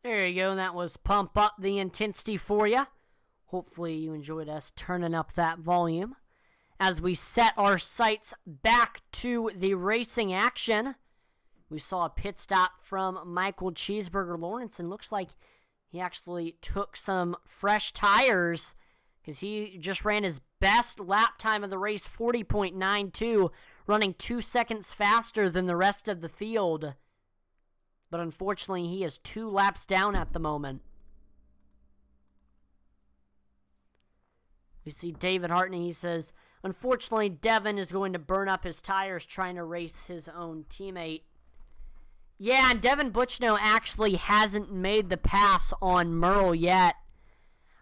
There you go. That was Pump Up the Intensity for you. Hopefully you enjoyed us turning up that volume. As we set our sights back to the racing action, we saw a pit stop from Michael Cheeseburger Lawrence, and looks like he actually took some fresh tires because he just ran his best lap time of the race, 40.92, running 2 seconds faster than the rest of the field. But unfortunately, he is 2 laps down at the moment. We see David Hartney. He says, unfortunately, Devin is going to burn up his tires trying to race his own teammate. Yeah, and Devin Butchno actually hasn't made the pass on Merle yet.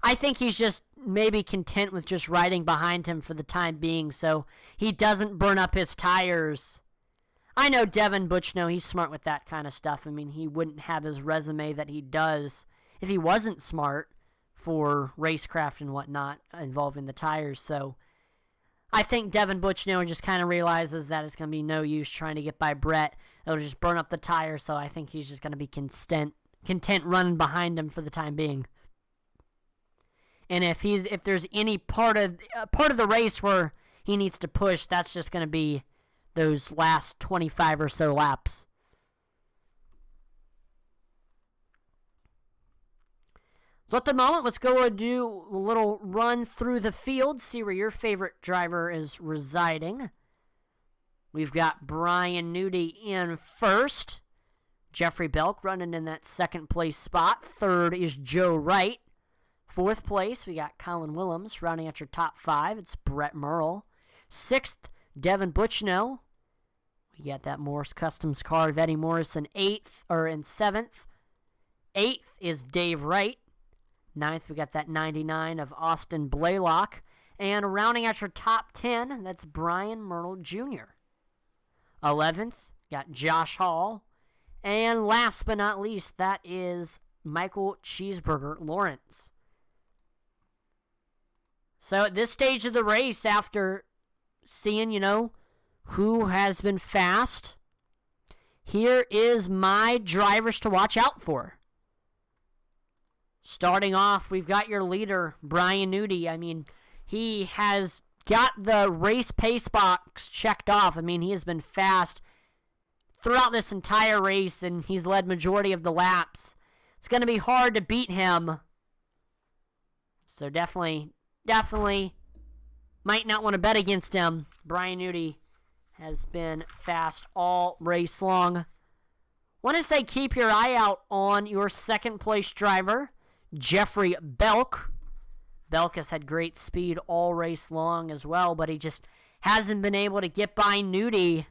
I think he's just maybe content with just riding behind him for the time being, so he doesn't burn up his tires. I know Devin Butchno, he's smart with that kind of stuff. I mean, he wouldn't have his resume that he does if he wasn't smart for racecraft and whatnot involving the tires. So I think Devin Butchno just kind of realizes that it's going to be no use trying to get by Brett. It'll just burn up the tires, so I think he's just going to be content running behind him for the time being. And if there's any part of the race where he needs to push, that's just going to be those last 25 or so laps. So at the moment, let's go and do a little run through the field, see where your favorite driver is residing. We've got Brian Newdy in first. Jeffrey Belk running in that second place spot. Third is Joe Wright. Fourth place, we got Colin Willems rounding out your top 5. It's Brett Merle. Sixth, Devin Butchno. We got that Morris Customs car of Eddie Morrison in seventh. Eighth is Dave Wright. Ninth, we got that 99 of Austin Blaylock. And rounding out your top 10, that's Brian Myrtle Jr. 11th, got Josh Hall. And last but not least, that is Michael Cheeseburger Lawrence. So at this stage of the race, after seeing, who has been fast, here is my drivers to watch out for. Starting off, we've got your leader, Brian Newdy. I mean, he has got the race pace box checked off. I mean, he has been fast throughout this entire race, and he's led majority of the laps. It's going to be hard to beat him. So definitely might not want to bet against him. Brian Newdy has been fast all race long. Want to say keep your eye out on your second place driver, Jeffrey Belk. Belk has had great speed all race long as well, but he just hasn't been able to get by Newdy.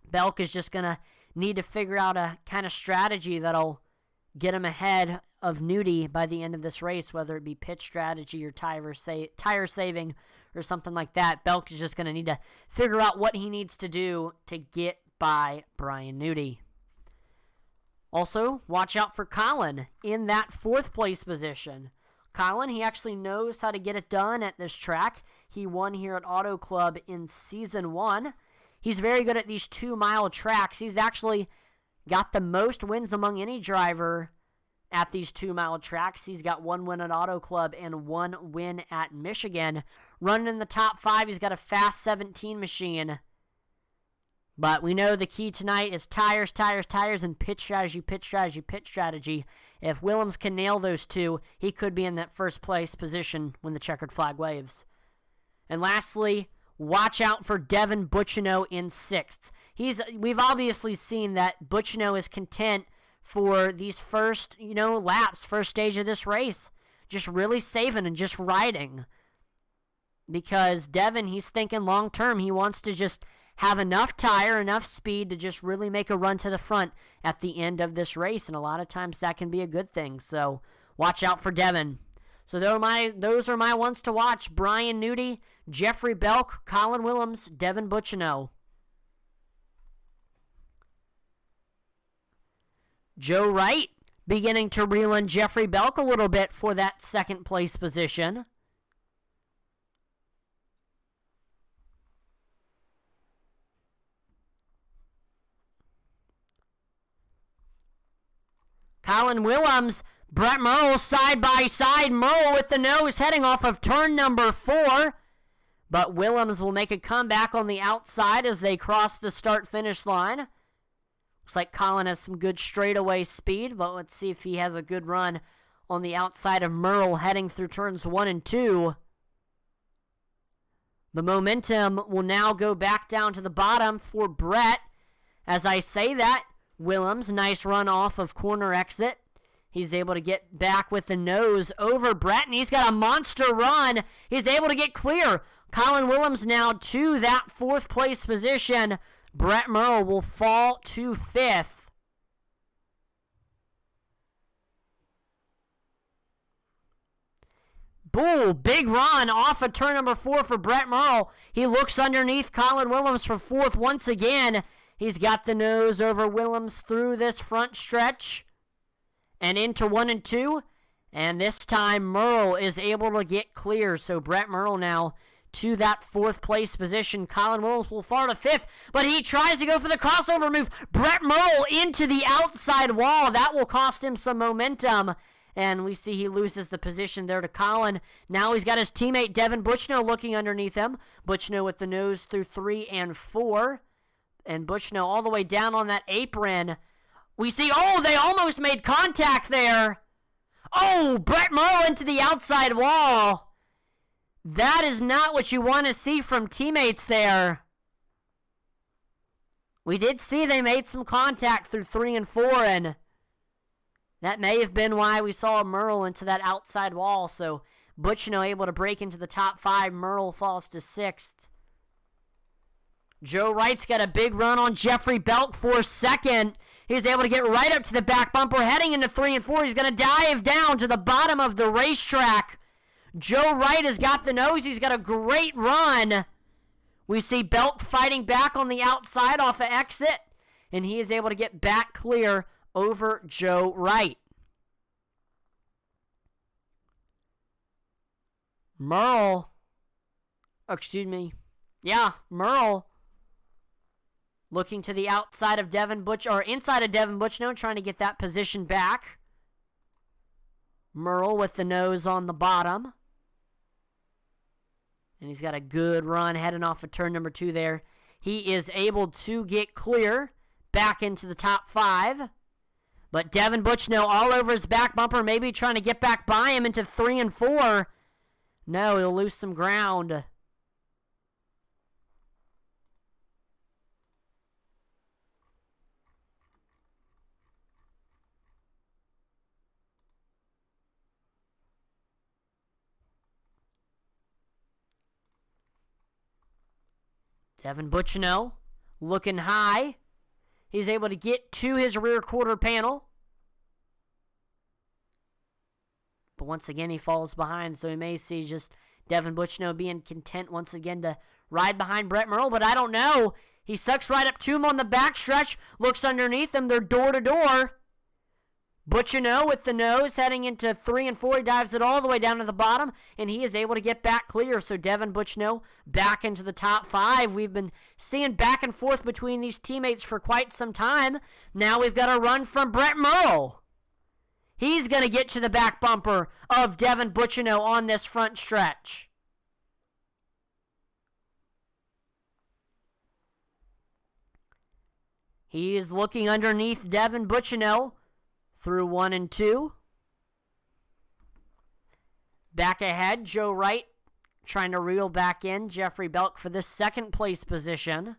Belk is just going to need to figure out a kind of strategy that'll get him ahead of Newdy by the end of this race, whether it be pit strategy or tire saving or something like that. Belk is just going to need to figure out what he needs to do to get by Brian Newdy. Also, watch out for Colin in that fourth place position. Colin, he actually knows how to get it done at this track. He won here at Auto Club in Season 1. He's very good at these 2-mile tracks. He's actually got the most wins among any driver at these 2-mile tracks. He's got 1 win at Auto Club and 1 win at Michigan. Running in the top 5, he's got a fast 17 machine. But we know the key tonight is tires, and pit strategy. If Willems can nail those two, he could be in that first place position when the checkered flag waves. And lastly, watch out for Devin Butchno in 6th. We've obviously seen that Butchno is content for these first, laps, first stage of this race. Just really saving and just riding. Because Devin, he's thinking long term. He wants to just have enough tire, enough speed to just really make a run to the front at the end of this race. And a lot of times that can be a good thing. So watch out for Devin. So those are my ones to watch. Brian Newdy, Jeffrey Belk, Colin Willems, Devin Butchno. Joe Wright beginning to reel in Jeffrey Belk a little bit for that second place position. Colin Willems, Brett Merle side by side. Merle with the nose heading off of turn number 4. But Willems will make a comeback on the outside as they cross the start-finish line. Looks like Colin has some good straightaway speed, but let's see if he has a good run on the outside of Merle heading through turns 1 and 2. The momentum will now go back down to the bottom for Brett. As I say that, Willems, nice run off of corner exit. He's able to get back with the nose over Brett, and he's got a monster run. He's able to get clear. Colin Willems now to that 4th place position. Brett Merle will fall to 5th. Bull, big run off of turn number 4 for Brett Merle. He looks underneath Colin Willems for 4th once again. He's got the nose over Willems through this front stretch and into 1 and 2. And this time Merle is able to get clear. So Brett Merle now to that 4th place position. Colin Willems will fall to 5th, but he tries to go for the crossover move. Brett Merle into the outside wall. That will cost him some momentum. And we see he loses the position there to Colin. Now he's got his teammate Devin Butchno looking underneath him. Butchno with the nose through 3 and 4. And Butchno all the way down on that apron. We see, they almost made contact there. Oh, Brett Merle into the outside wall. That is not what you want to see from teammates there. We did see they made some contact through 3 and 4, and that may have been why we saw Merle into that outside wall. So Butchino able to break into the top 5. Merle falls to 6th. Joe Wright's got a big run on Jeffrey Belk for 2nd. He's able to get right up to the back bumper, heading into 3 and 4. He's going to dive down to the bottom of the racetrack. Joe Wright has got the nose. He's got a great run. We see Belk fighting back on the outside off of exit, and he is able to get back clear over Joe Wright. Merle, Merle looking to the outside of Devin Butch, or inside of Devin Butchno, trying to get that position back. Merle with the nose on the bottom. And he's got a good run heading off of turn number 2 there. He is able to get clear back into the top 5. But Devin Butchno all over his back bumper, maybe trying to get back by him into 3 and 4. No, he'll lose some ground. Devin Butchino looking high. He's able to get to his rear quarter panel. But once again, he falls behind, so we may see just Devin Butchino being content once again to ride behind Brett Merle, but I don't know. He sucks right up to him on the backstretch, looks underneath him. They're door to door. Butchino with the nose heading into 3 and 4. He dives it all the way down to the bottom, and he is able to get back clear. So Devin Butchino back into the top 5. We've been seeing back and forth between these teammates for quite some time. Now we've got a run from Brett Merle. He's going to get to the back bumper of Devin Butchino on this front stretch. He is looking underneath Devin Butchino through 1 and 2. Back ahead, Joe Wright trying to reel back in Jeffrey Belk for this 2nd place position.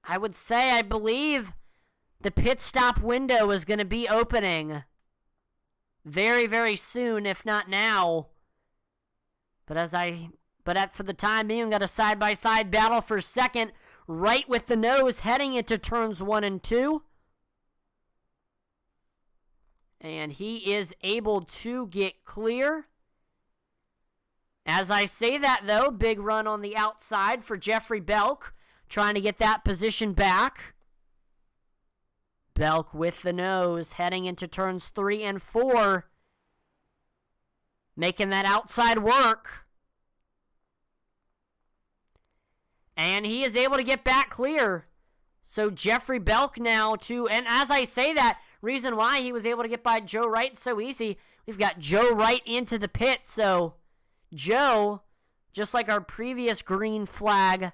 I would say, I believe the pit stop window is going to be opening very, very soon, if not now. But for the time being, we've got a side-by-side battle for 2nd, right with the nose, heading into turns 1 and 2. And he is able to get clear. As I say that, though, big run on the outside for Jeffrey Belk, trying to get that position back. Belk with the nose, heading into turns 3 and 4. Making that outside work. And he is able to get back clear. So Jeffrey Belk now and as I say that, reason why he was able to get by Joe Wright so easy, we've got Joe Wright into the pit. So Joe, just like our previous green flag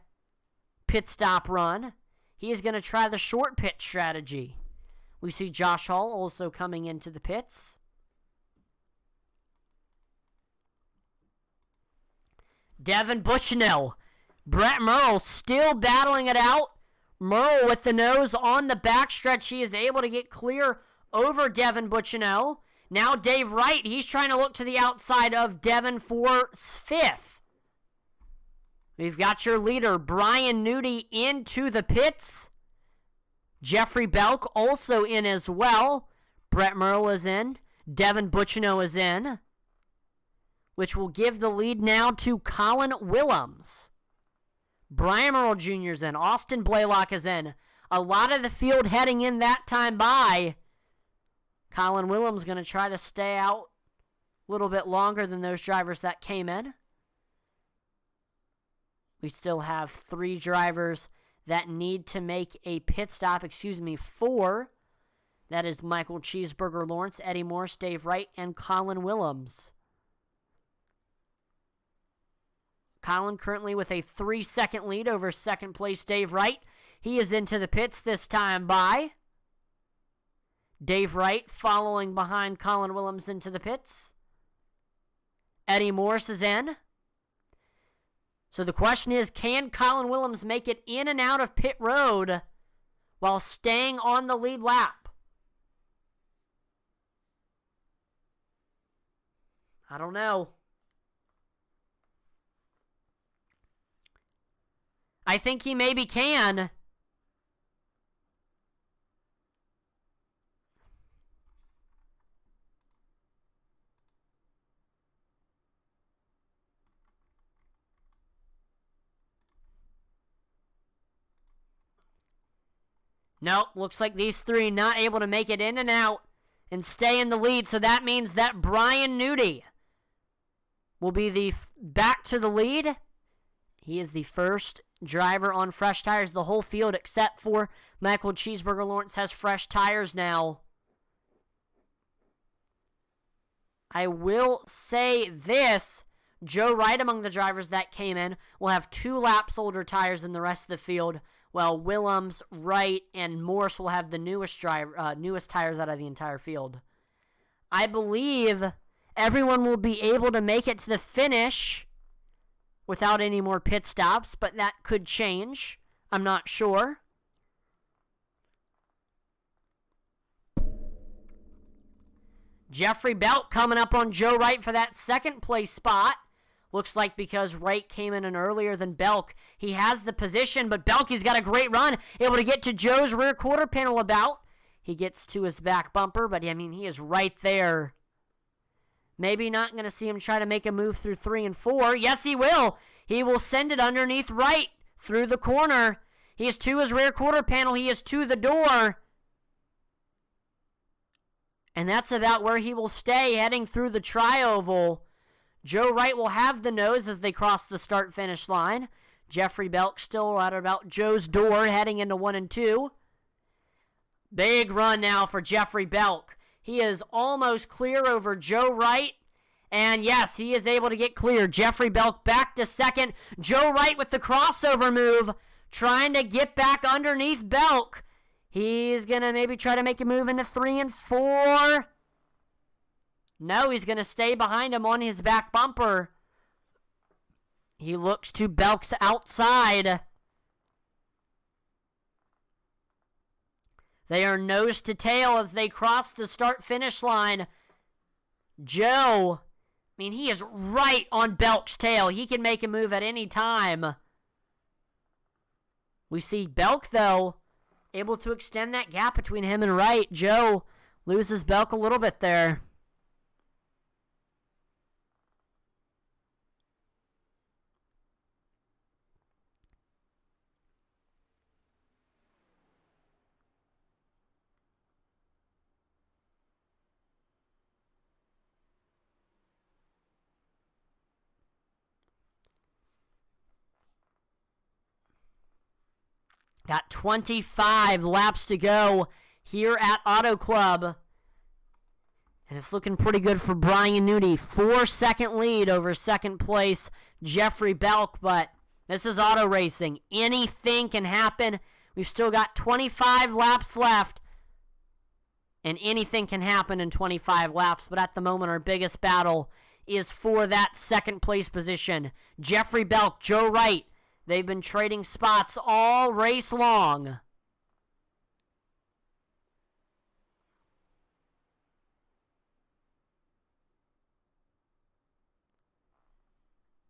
pit stop run, he is going to try the short pit strategy. We see Josh Hall also coming into the pits. Devin Butchino. Brett Merle still battling it out. Merle with the nose on the backstretch. He is able to get clear over Devin Butchino. Now Dave Wright, he's trying to look to the outside of Devin for 5th. We've got your leader, Brian Nudie, into the pits. Jeffrey Belk also in as well. Brett Merle is in. Devin Butchino is in. Which will give the lead now to Colin Willems. Brian Merle Jr. is in. Austin Blaylock is in. A lot of the field heading in that time by. Colin Willems going to try to stay out a little bit longer than those drivers that came in. We still have 3 drivers that need to make a pit stop. 4. That is Michael Cheeseburger Lawrence, Eddie Morse, Dave Wright, and Colin Willems. Colin currently with a 3-second lead over second place Dave Wright. He is into the pits this time by Dave Wright following behind Colin Willems into the pits. Eddie Morse is in. So the question is, can Colin Willems make it in and out of pit road while staying on the lead lap? I don't know. I think he maybe can. Nope, looks like these three not able to make it in and out and stay in the lead. So that means that Brian Nudi will be the back to the lead. He is the first driver on fresh tires. The whole field except for Michael Cheeseburger Lawrence has fresh tires now. I will say this. Joe Wright, among the drivers that came in, will have 2 laps older tires than the rest of the field, while Willems, Wright, and Morse will have the newest tires out of the entire field. I believe everyone will be able to make it to the finish without any more pit stops, but that could change. I'm not sure. Jeffrey Belk coming up on Joe Wright for that second place spot. Looks like because Wright came in earlier than Belk, he has the position, but Belk, he's got a great run, able to get to Joe's rear quarter panel about. He gets to his back bumper, but I mean, he is right there. Maybe not going to see him try to make a move through 3 and 4. Yes, he will. He will send it underneath Wright through the corner. He is to his rear quarter panel. He is to the door. And that's about where he will stay heading through the tri-oval. Joe Wright will have the nose as they cross the start-finish line. Jeffrey Belk still right about Joe's door heading into 1 and 2. Big run now for Jeffrey Belk. He is almost clear over Joe Wright. And yes, he is able to get clear. Jeffrey Belk back to second. Joe Wright with the crossover move, trying to get back underneath Belk. He's going to maybe try to make a move into 3 and 4. No, he's going to stay behind him on his back bumper. He looks to Belk's outside. They are nose to tail as they cross the start-finish line. Joe, I mean, he is right on Belk's tail. He can make a move at any time. We see Belk, though, able to extend that gap between him and Wright. Joe loses Belk a little bit there. Got 25 laps to go here at Auto Club. And it's looking pretty good for Brian Nudi. 4-second lead over second place Jeffrey Belk. But this is auto racing. Anything can happen. We've still got 25 laps left. And anything can happen in 25 laps. But at the moment, our biggest battle is for that second place position. Jeffrey Belk, Joe Wright. They've been trading spots all race long.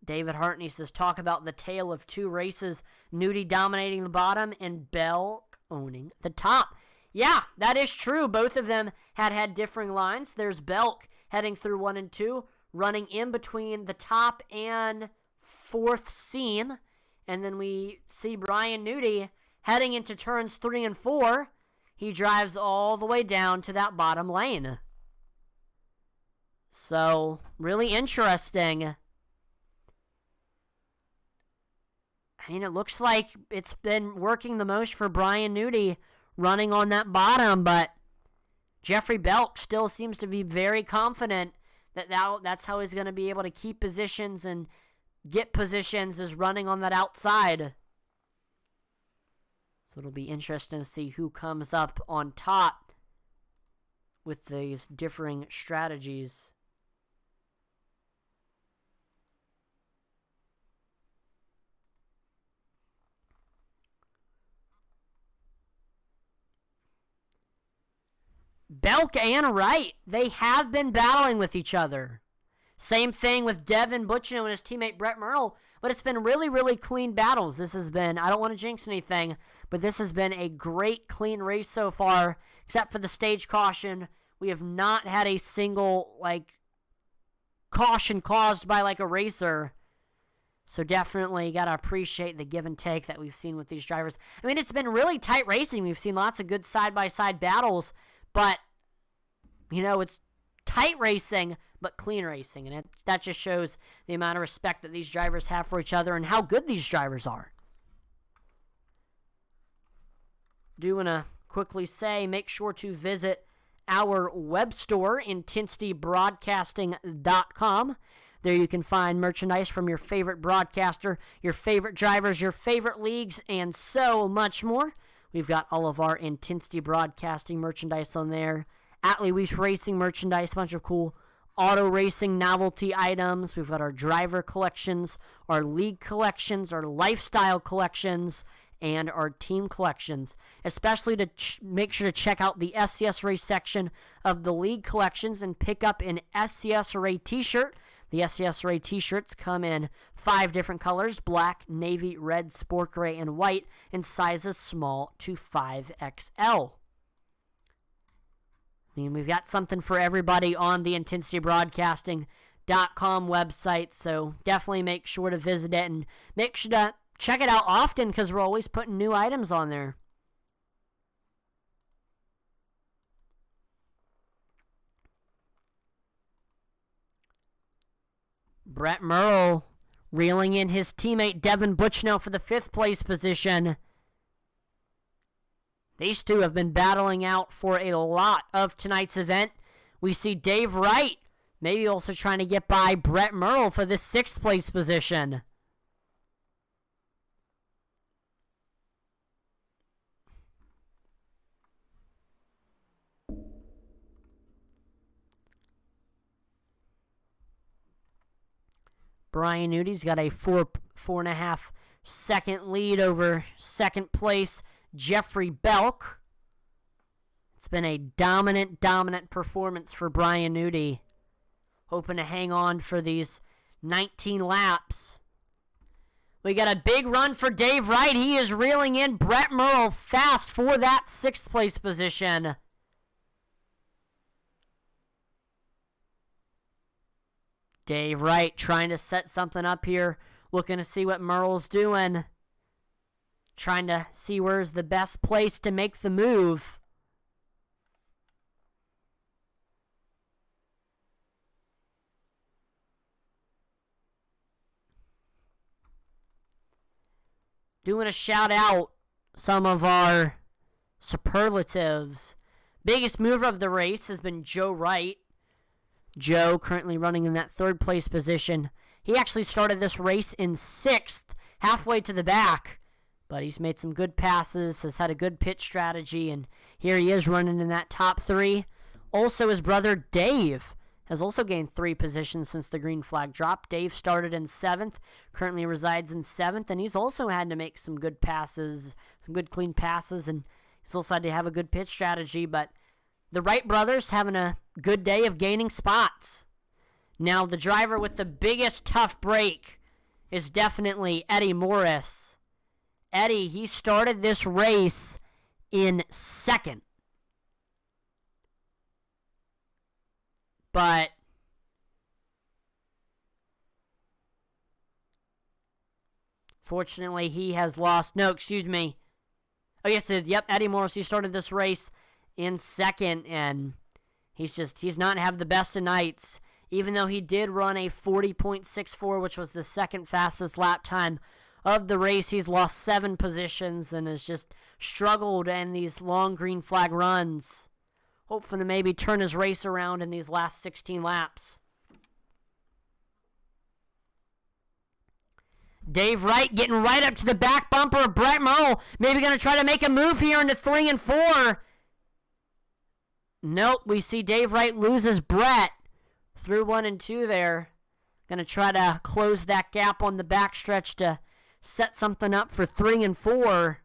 David Hartney says, talk about the tale of 2 races. Nudi dominating the bottom and Belk owning the top. Yeah, that is true. Both of them had differing lines. There's Belk heading through 1 and 2, running in between the top and 4th seam. And then we see Brian Nudi heading into turns 3 and 4. He drives all the way down to that bottom lane. So, really interesting. I mean, it looks like it's been working the most for Brian Nudi running on that bottom, but Jeffrey Belk still seems to be very confident that that's how he's going to be able to keep positions and get positions is running on that outside. So it'll be interesting to see who comes up on top with these differing strategies. Belk and Wright, they have been battling with each other. Same thing with Devin Butchino and his teammate Brett Merle, but it's been really, really clean battles. This has been, I don't want to jinx anything, but this has been a great, clean race so far, except for the stage caution. We have not had a single, caution caused by, a racer. So definitely got to appreciate the give and take that we've seen with these drivers. I mean, it's been really tight racing. We've seen lots of good side-by-side battles, but, it's tight racing, but clean racing. And that just shows the amount of respect that these drivers have for each other and how good these drivers are. Do want to quickly say, make sure to visit our web store, intensitybroadcasting.com. There you can find merchandise from your favorite broadcaster, your favorite drivers, your favorite leagues, and so much more. We've got all of our Intensity Broadcasting merchandise on there. Atlee Weiss Racing merchandise, a bunch of cool auto racing novelty items. We've got our driver collections, our league collections, our lifestyle collections, and our team collections. Especially to make sure to check out the SCSRA section of the league collections and pick up an SCSRA t-shirt. The SCSRA t-shirts come in 5 different colors: black, navy, red, sport gray, and white, in sizes small to 5XL. I mean, we've got something for everybody on the IntensityBroadcasting.com website, so definitely make sure to visit it and make sure to check it out often because we're always putting new items on there. Brett Merle reeling in his teammate Devin Butchino for the 5th place position. These two have been battling out for a lot of tonight's event. We see Dave Wright maybe also trying to get by Brett Merle for the 6th place position. Brian Nudi's got a 4.5 second lead over 2nd place Jeffrey Belk. It's been a dominant performance for Brian Nudi. Hoping to hang on for these 19 laps. We got a big run for Dave Wright. He is reeling in Brett Merle fast for that 6th place position. Dave Wright trying to set something up here, looking to see what Merle's doing. Trying to see where's the best place to make the move. Doing a shout out some of our superlatives. Biggest mover of the race has been Joe Wright. Joe currently running in that 3rd place position. He actually started this race in 6th, halfway to the back. But he's made some good passes, has had a good pit strategy, and here he is running in that top 3. Also, his brother Dave has also gained 3 positions since the green flag drop. Dave started in 7th, currently resides in 7th, and he's also had to make some good passes, some good clean passes, and he's also had to have a good pit strategy, but the Wright brothers having a good day of gaining spots. Now, the driver with the biggest tough break is definitely Eddie Morris. Eddie, he started this race in 2nd. But fortunately, he has lost. No, excuse me. Oh, yes, Eddie Morris, he started this race in 2nd, and he's not have the best of nights. Even though he did run a 40.64, which was the 2nd fastest lap time of the race, he's lost 7 positions and has just struggled in these long green flag runs. Hoping to maybe turn his race around in these last 16 laps. Dave Wright getting right up to the back bumper of Brett Merle. Maybe going to try to make a move here into 3 and 4. Nope, we see Dave Wright loses Brett through 1 and 2 there. Going to try to close that gap on the backstretch to set something up for 3 and 4.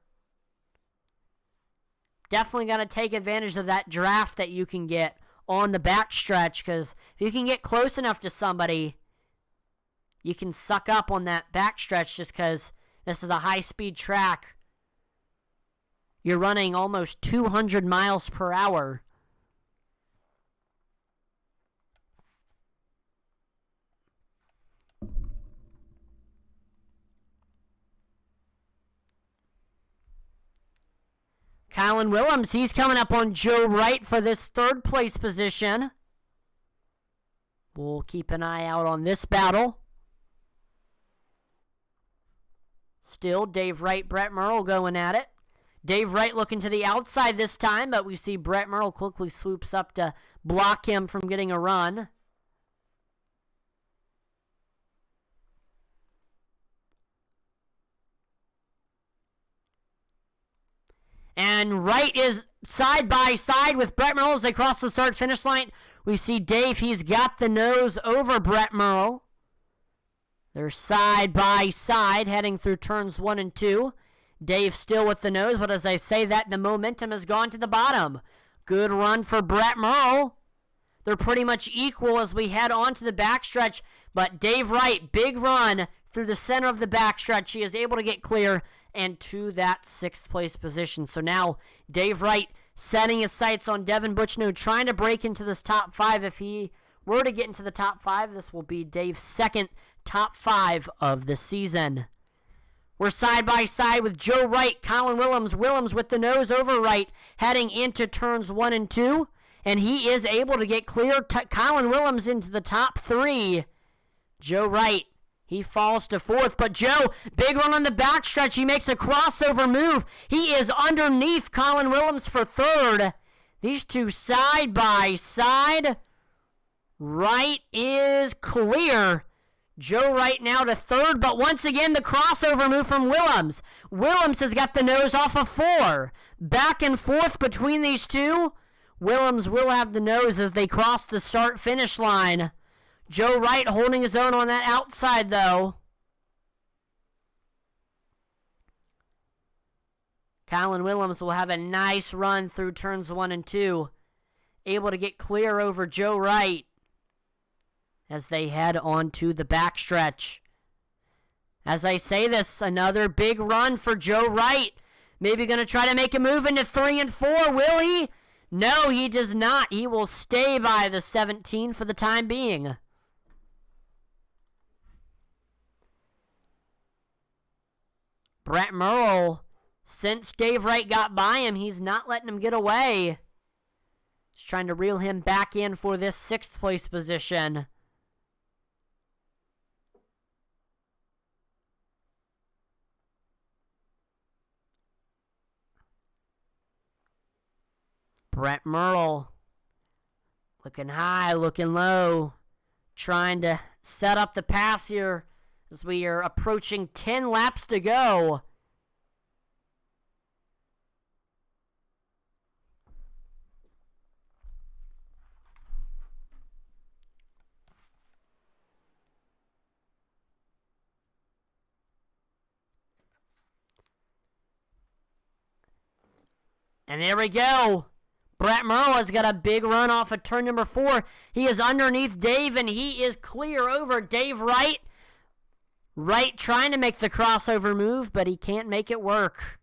Definitely going to take advantage of that draft that you can get on the backstretch, because if you can get close enough to somebody, you can suck up on that backstretch just because this is a high-speed track. You're running almost 200 miles per hour. Colin Willems, he's coming up on Joe Wright for this 3rd place position. We'll keep an eye out on this battle. Still, Dave Wright, Brett Merle going at it. Dave Wright looking to the outside this time, but we see Brett Merle quickly swoops up to block him from getting a run. And Wright is side by side with Brett Merle as they cross the start-finish line. We see Dave, he's got the nose over Brett Merle. They're side by side heading through turns 1 and 2. Dave still with the nose, but as I say that, the momentum has gone to the bottom. Good run for Brett Merle. They're pretty much equal as we head on to the backstretch, but Dave Wright, big run through the center of the backstretch. He is able to get clear and to that 6th place position. So now Dave Wright setting his sights on Devin Butchno, trying to break into this top 5. If he were to get into the top 5, this will be Dave's 2nd top 5 of the season. We're side by side with Joe Wright, Colin Willems. Willems with the nose over Wright, heading into turns 1 and 2. And he is able to get clear. Colin Willems into the top 3. Joe Wright, he falls to 4th, but Joe, big run on the backstretch. He makes a crossover move. He is underneath Colin Willems for 3rd. These two side by side. Wright is clear. Joe Wright now to 3rd, but once again the crossover move from Willems. Willems has got the nose off of 4. Back and forth between these two. Willems will have the nose as they cross the start-finish line. Joe Wright holding his own on that outside, though. Colin Willems will have a nice run through turns 1 and 2. Able to get clear over Joe Wright as they head on to the backstretch. As I say this, another big run for Joe Wright. Maybe going to try to make a move into 3 and 4. Will he? No, he does not. He will stay by the 17 for the time being. Brett Merle, since Dave Wright got by him, he's not letting him get away. He's trying to reel him back in for this 6th place position. Brett Merle, looking high, looking low, trying to set up the pass here as we are approaching 10 laps to go. And there we go. Brett Merle has got a big run off of turn number 4. He is underneath Dave, and he is clear over Dave Wright. Wright trying to make the crossover move, but he can't make it work.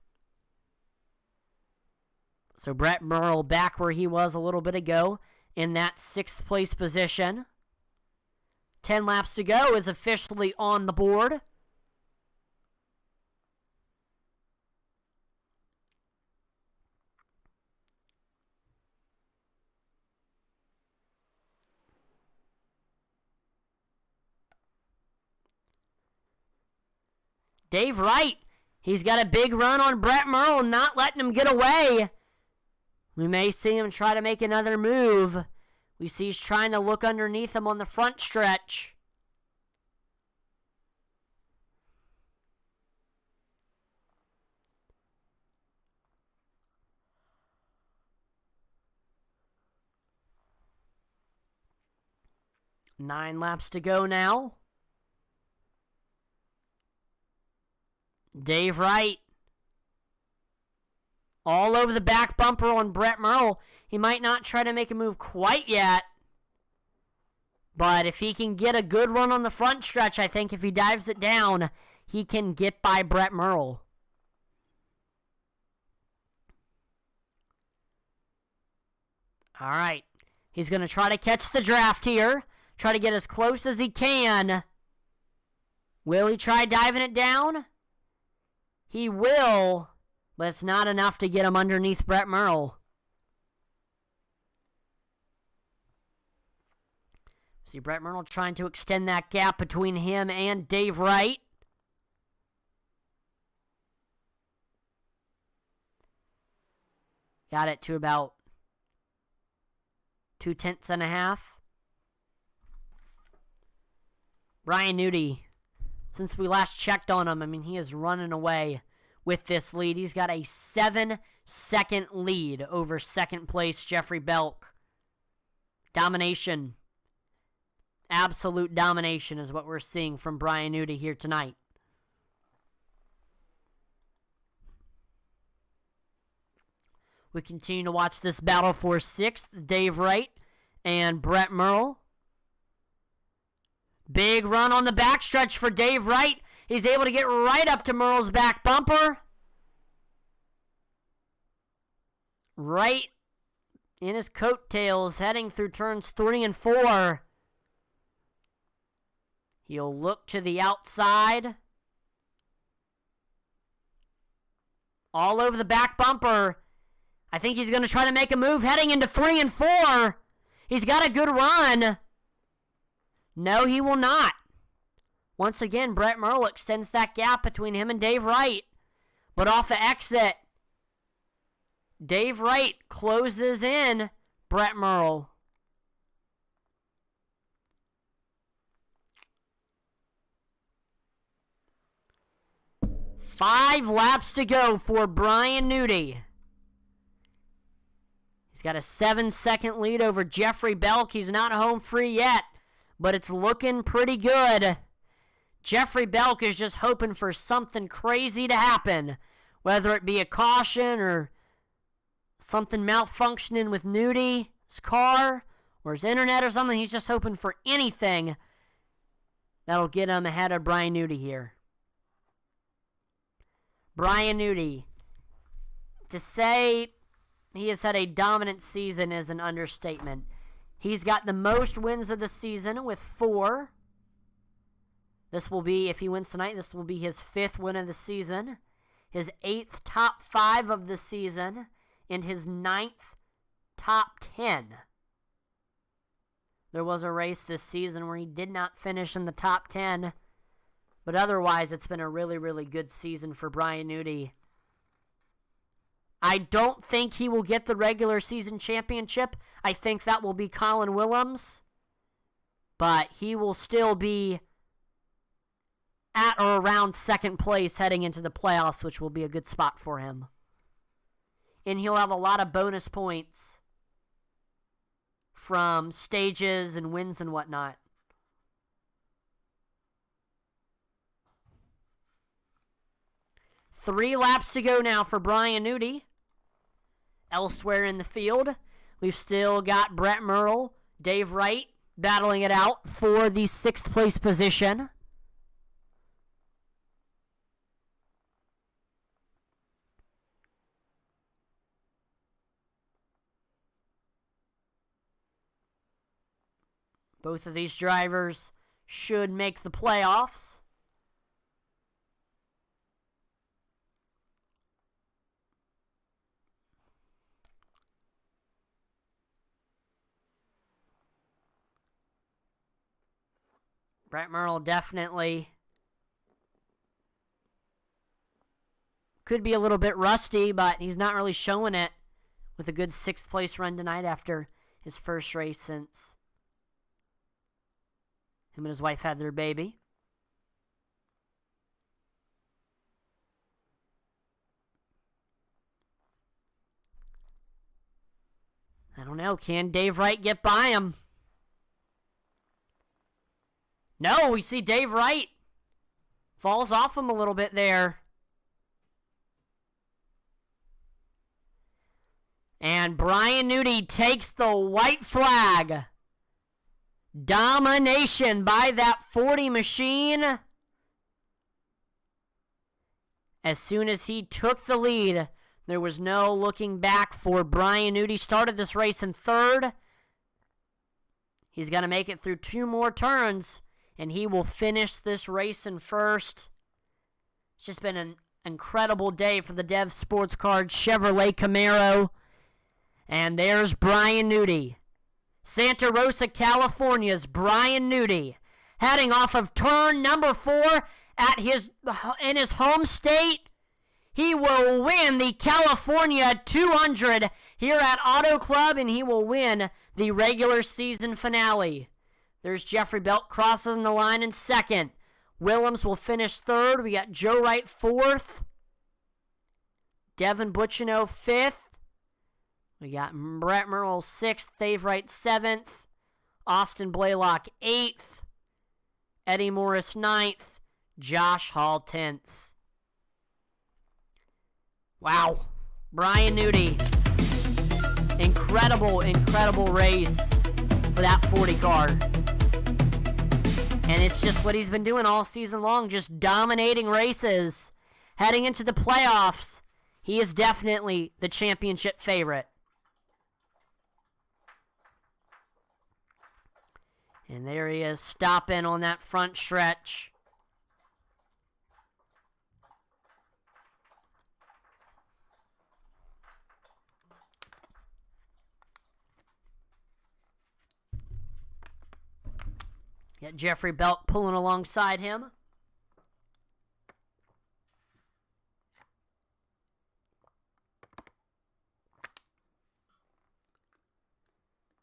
So Brett Merle back where he was a little bit ago in that 6th place position. 10 laps to go is officially on the board. Dave Wright, he's got a big run on Brett Merle, not letting him get away. We may see him try to make another move. We see he's trying to look underneath him on the front stretch. 9 laps to go now. Dave Wright. All over the back bumper on Brett Merle. He might not try to make a move quite yet. But if he can get a good run on the front stretch, I think if he dives it down, he can get by Brett Merle. All right. He's going to try to catch the draft here. Try to get as close as he can. Will he try diving it down? He will, but it's not enough to get him underneath Brett Merle. See Brett Merle trying to extend that gap between him and Dave Wright. Got it to about 0.2. Brian Newty, since we last checked on him, I mean, he is running away with this lead. He's got a 7-second lead over second place Jeffrey Belk. Domination. Absolute domination is what we're seeing from Brian Newty here tonight. We continue to watch this battle for 6th. Dave Wright and Brett Merle. Big run on the backstretch for Dave Wright. He's able to get right up to Merle's back bumper. Right in his coattails, heading through turns 3 and 4. He'll look to the outside. All over the back bumper. I think he's going to try to make a move heading into 3 and 4. He's got a good run. No, he will not. Once again, Brett Merle extends that gap between him and Dave Wright. But off the exit, Dave Wright closes in Brett Merle. Five laps to go for Brian Newty. He's got a 7-second lead over Jeffrey Belk. He's not home free yet, but it's looking pretty good. Jeffrey Belk is just hoping for something crazy to happen, whether it be a caution or something malfunctioning with Newty's car or his internet or something. He's just hoping for anything that'll get him ahead of Brian Newty here. Brian Newty, to say he has had a dominant season is an understatement. He's got the most wins of the season with 4. This will be, if he wins tonight, this will be his 5th win of the season, his 8th top 5 of the season, and his 9th top 10. There was a race this season where he did not finish in the top 10, but otherwise it's been a really, really good season for Brian Newty. I don't think he will get the regular season championship. I think that will be Colin Willems, but he will still be at or around 2nd place heading into the playoffs, which will be a good spot for him. And he'll have a lot of bonus points from stages and wins and whatnot. Three laps to go now for Brian Newty. Elsewhere in the field, we've still got Brett Merle, Dave Wright battling it out for the 6th place position. Both of these drivers should make the playoffs. Brett Merle definitely could be a little bit rusty, but he's not really showing it with a good 6th place run tonight after his first race since him and his wife had their baby. I don't know. Can Dave Wright get by him? No, we see Dave Wright. Falls off him a little bit there. And Brian Nudie takes the white flag. Domination by that 40 machine. As soon as he took the lead, there was no looking back for Brian Nudie. Started this race in third. He's going to make it through 2 more turns, and he will finish this race in first. It's just been an incredible day for the Dev Sports Card Chevrolet Camaro. And there's Brian Nudie. Santa Rosa, California's Brian Nudie, heading off of turn number 4 in his home state. He will win the California 200 here at Auto Club, and he will win the regular season finale. There's Jeffrey Belt crossing the line in second. Willems will finish third. We got Joe Wright fourth. Devin Butchino fifth. We got Brett Merle 6th, Dave Wright 7th, Austin Blaylock 8th, Eddie Morris 9th, Josh Hall 10th. Wow. Brian Nudie. Incredible race for that 40 car. And it's just what he's been doing all season long, just dominating races. Heading into the playoffs, he is definitely the championship favorite. And there he is, stopping on that front stretch. Got Jeffrey Belt pulling alongside him.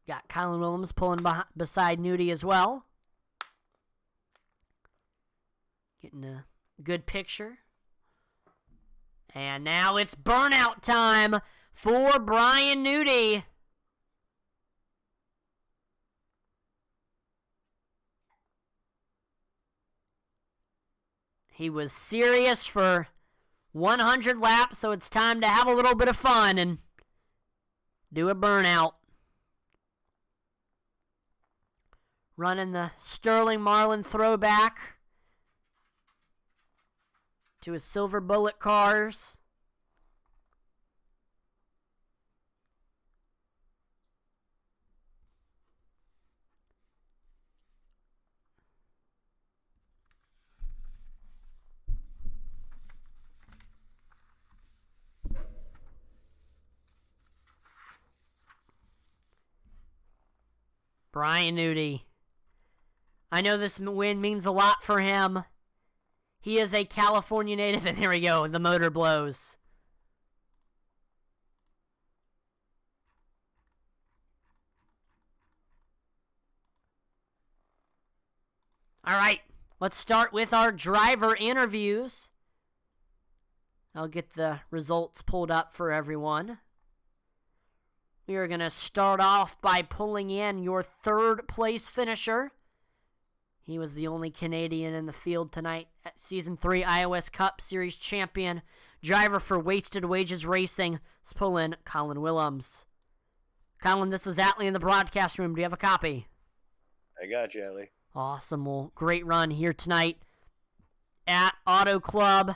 Got Colin Willems pulling beside Nudie as well. Getting a good picture. And now it's burnout time for Brian Nudie. He was serious for 100 laps, so it's time to have a little bit of fun and do a burnout. Running the Sterling Marlin throwback to his silver bullet cars. Brian Nudie. I know this win means a lot for him. He is a California native, and here we go. The motor blows. All right, let's start with our driver interviews. I'll get the results pulled up for everyone. We are going to start off by pulling in your third place finisher. He was the only Canadian in the field tonight at Season 3 iOS Cup Series champion. Driver for Wasted Wages Racing. Let's pull in Colin Willems. Colin, this is Atlee in the broadcast room. Do you have a copy? I got you, Atlee. Awesome. Well, great run here tonight at Auto Club.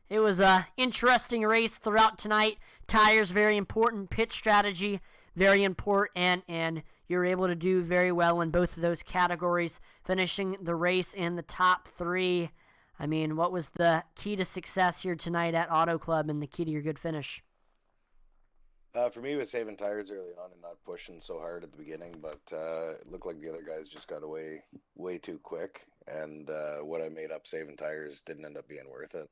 It was an interesting race throughout tonight. Tires, very important. Pit strategy, very important. And you're able to do very well in both of those categories, finishing the race in the top 3. I mean, what was the key to success here tonight at Auto Club and the key to your good finish? For me, it was saving tires early on and not pushing so hard at the beginning, but it looked like the other guys just got away way too quick, and what I made up saving tires didn't end up being worth it.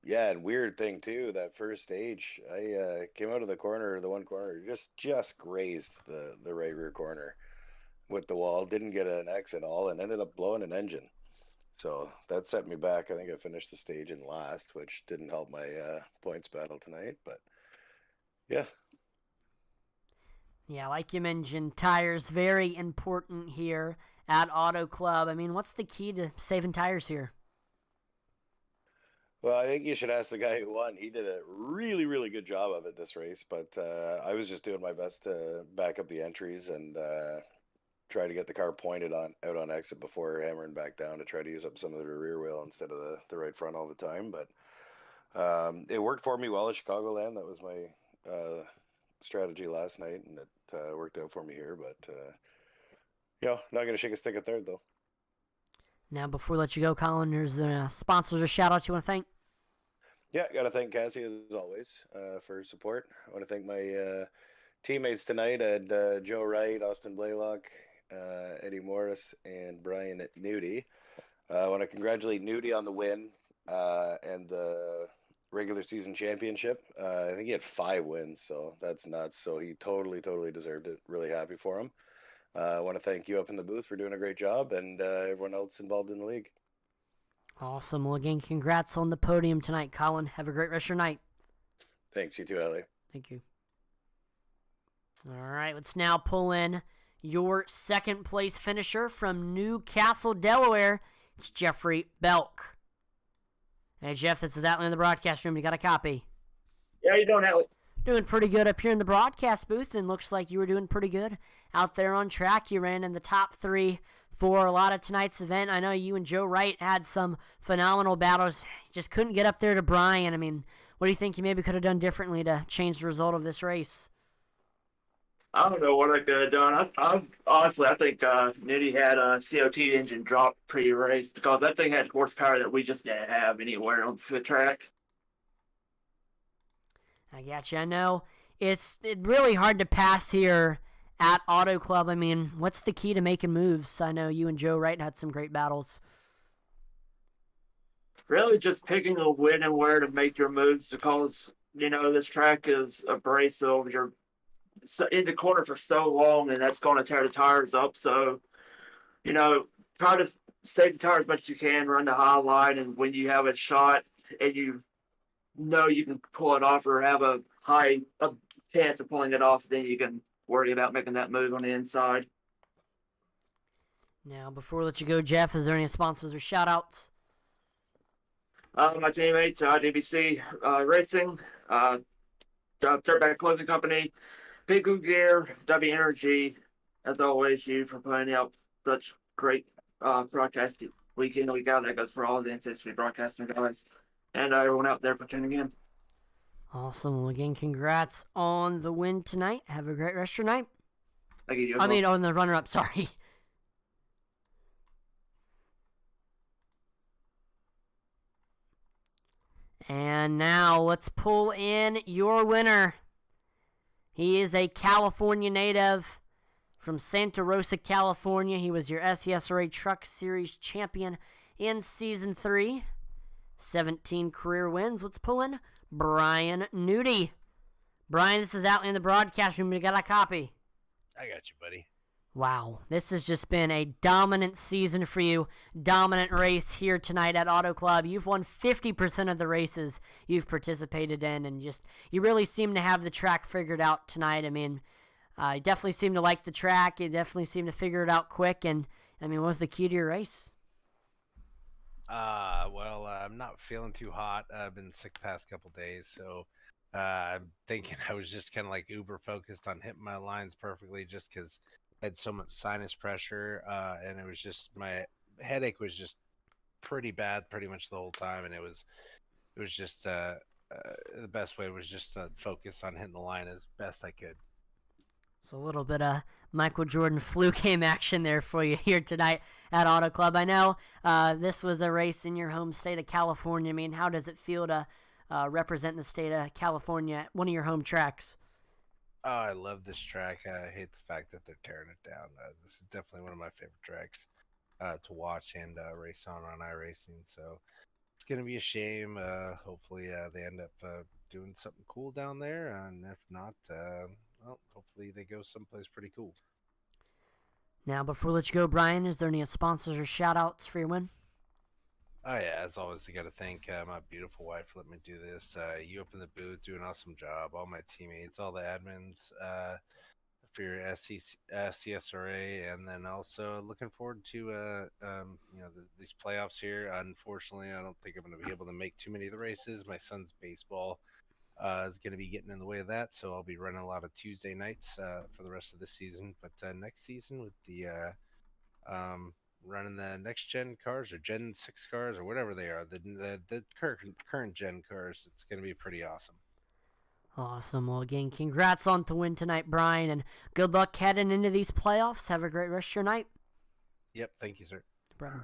Yeah, and weird thing too, that first stage, I came out of the one corner, just grazed the right rear corner with the wall, didn't get an X at all, and ended up blowing an engine. So that set me back. I think I finished the stage in last, which didn't help my points battle tonight, but yeah. Yeah, like you mentioned, tires very important here at Auto Club. I mean, what's the key to saving tires here? Well, I think you should ask the guy who won. He did a really, really good job of it this race, but I was just doing my best to back up the entries and try to get the car pointed out on exit before hammering back down to try to use up some of the rear wheel instead of the right front all the time. But it worked for me well at Chicagoland. That was my strategy last night, and it worked out for me here. But not going to shake a stick at third though. Now, before we let you go, Colin, there's the sponsors or shout-outs you want to thank? Yeah, got to thank Cassie as always for support. I want to thank my teammates tonight. I had Joe Wright, Austin Blaylock, Eddie Morris, and Brian Nudie. I want to congratulate Nudie on the win and the regular season championship. I think he had 5 wins, so that's nuts. So he totally deserved it. Really happy for him. I want to thank you up in the booth for doing a great job, and everyone else involved in the league. Awesome. Well, again, congrats on the podium tonight, Colin. Have a great rest of your night. Thanks. You too, Ellie. Thank you. All right, let's now pull in your second place finisher from Newcastle, Delaware. It's Jeffrey Belk. Hey, Jeff, this is Atlee in the broadcast room. You got a copy? Yeah, how you doing, Atlee? Doing pretty good up here in the broadcast booth, and looks like you were doing pretty good out there on track. You ran in the top 3 for a lot of tonight's event. I know you and Joe Wright had some phenomenal battles. Just couldn't get up there to Brian. I mean, what do you think you maybe could have done differently to change the result of this race? I don't know what I could have done. Honestly, I think Nitty had a COT engine drop pre-race because that thing had horsepower that we just didn't have anywhere on the track. I got you. I know it's really hard to pass here at Auto Club. I mean, what's the key to making moves? I know you and Joe Wright had some great battles. Really just picking a when and where to make your moves because, this track is abrasive. You're in the corner for so long, and that's going to tear the tires up. So, try to save the tires as much as you can, run the high line, and when you have a shot and you can pull it off or have a high chance of pulling it off, then you can worry about making that move on the inside. Now, before we let you go, Jeff, is there any sponsors or shout-outs? My teammates, DBC Racing, Dirtbag Clothing Company, Big Goo Gear, W Energy, as always, you for putting out such great broadcast week in, week out. That goes for all the NCSP broadcasting guys and everyone out there for tuning in. Awesome. Well, again, congrats on the win tonight. Have a great rest of your night. Thank you. On the runner-up, sorry. And now let's pull in your winner. He is a California native from Santa Rosa, California. He was your SCSRA Truck Series champion in Season 3. 17 career wins. Let's pull in Brian Nudie. Brian, this is Atlee in the broadcast room. You got a copy? I got you, buddy. Wow, this has just been a dominant season for you. Dominant race here tonight at Auto Club. You've won 50% of the races you've participated in, and you really seem to have the track figured out tonight. I mean, you definitely seem to like the track. You definitely seem to figure it out quick, and, I mean, what was the key to your race? I'm not feeling too hot. I've been sick the past couple days, so I'm thinking I was just kind of like uber focused on hitting my lines perfectly just because I had so much sinus pressure, and it was just my headache was just pretty bad pretty much the whole time, and it was just the best way was just to focus on hitting the line as best I could. So a little bit of Michael Jordan flu game action there for you here tonight at Auto Club. I know this was a race in your home state of California. I mean, how does it feel to represent the state of California at one of your home tracks? Oh, I love this track. I hate the fact that they're tearing it down. This is definitely one of my favorite tracks to watch and race on iRacing. So it's going to be a shame. Hopefully they end up doing something cool down there. And if not, hopefully they go someplace pretty cool. Now, before we let you go, Brian, is there any sponsors or shout-outs for your win? Oh, yeah, as always, I got to thank my beautiful wife for letting me do this. You up in the booth, do an awesome job. All my teammates, all the admins, for your SCSRA, and then also looking forward to these playoffs here. Unfortunately, I don't think I'm going to be able to make too many of the races. My son's baseball is going to be getting in the way of that, so I'll be running a lot of Tuesday nights for the rest of this season. But next season, with the running the next gen cars or Gen 6 cars or whatever they are, the current gen cars, it's going to be pretty awesome. Awesome. Well, again, congrats on the win tonight, Brian, and good luck heading into these playoffs. Have a great rest of your night. Yep, thank you, sir. Brian.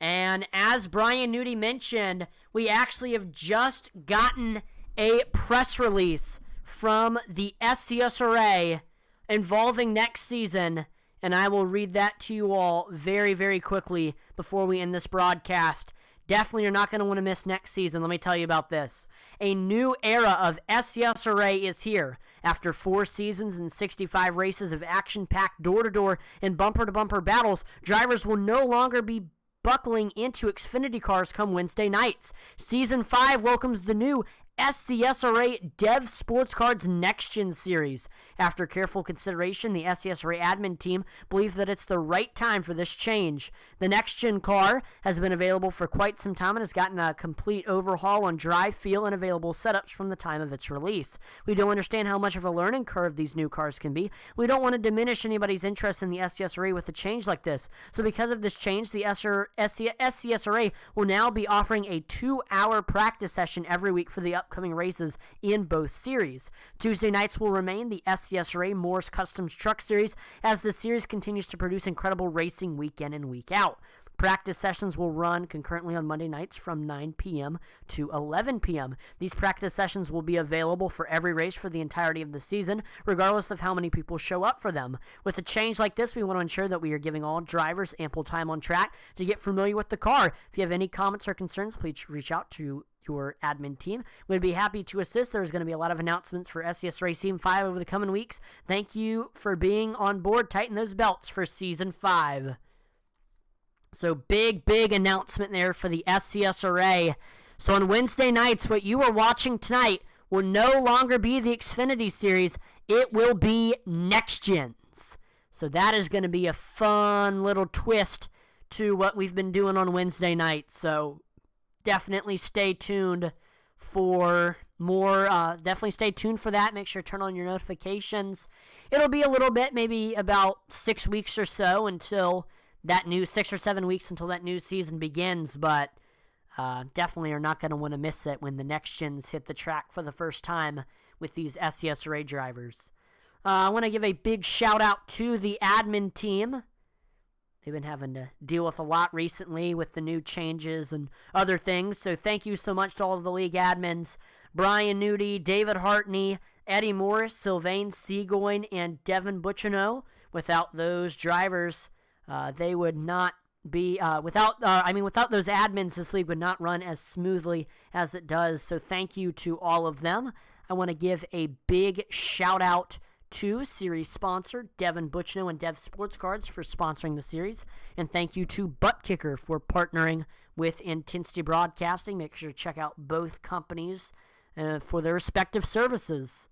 And as Brian Nudie mentioned, we actually have just gotten a press release from the SCSRA involving next season, and I will read that to you all very, very quickly before we end this broadcast. Definitely you're not going to want to miss next season. Let me tell you about this. A new era of SCSRA is here. After 4 seasons and 65 races of action-packed door-to-door and bumper-to-bumper battles, drivers will no longer be buckling into Xfinity cars come Wednesday nights. Season 5 welcomes the new SCSRA Dev Sports Cards Next Gen Series. After careful consideration, the SCSRA admin team believes that it's the right time for this change. The Next Gen car has been available for quite some time and has gotten a complete overhaul on drive, feel, and available setups from the time of its release. We don't understand how much of a learning curve these new cars can be. We don't want to diminish anybody's interest in the SCSRA with a change like this. So because of this change, the SCSRA will now be offering a 2-hour practice session every week for the upcoming races in both series. Tuesday nights will remain the SCSRA Morse Customs Truck Series as the series continues to produce incredible racing week in and week out. Practice sessions will run concurrently on Monday nights from 9 p.m. to 11 p.m. These practice sessions will be available for every race for the entirety of the season, regardless of how many people show up for them. With a change like this, we want to ensure that we are giving all drivers ample time on track to get familiar with the car. If you have any comments or concerns, please reach out to your admin team. We'd be happy to assist. There's going to be a lot of announcements for SCSRA Season 5 over the coming weeks. Thank you for being on board. Tighten those belts for Season 5. So big announcement there for the SCSRA. So on Wednesday nights, what you are watching tonight will no longer be the Xfinity Series. It will be Next Gens. So that is going to be a fun little twist to what we've been doing on Wednesday nights. So definitely stay tuned for more. Definitely stay tuned for that. Make sure to turn on your notifications. It'll be a little bit, maybe about 6 weeks or so until that new 6 or 7 weeks until that new season begins, but definitely are not going to want to miss it when the Next Gens hit the track for the first time with these SCSRA drivers. I want to give a big shout out to the admin team. They've been having to deal with a lot recently with the new changes and other things, so thank you so much to all of the league admins. Brian Nudie, David Hartney, Eddie Morris, Sylvain Seagoin, and Devin Butchino. Without those drivers, they would not be, without those admins, this league would not run as smoothly as it does. So thank you to all of them. I want to give a big shout out to series sponsor Devin Butchno and Dev Sports Cards for sponsoring the series. And thank you to Butt Kicker for partnering with Intensity Broadcasting. Make sure to check out both companies for their respective services.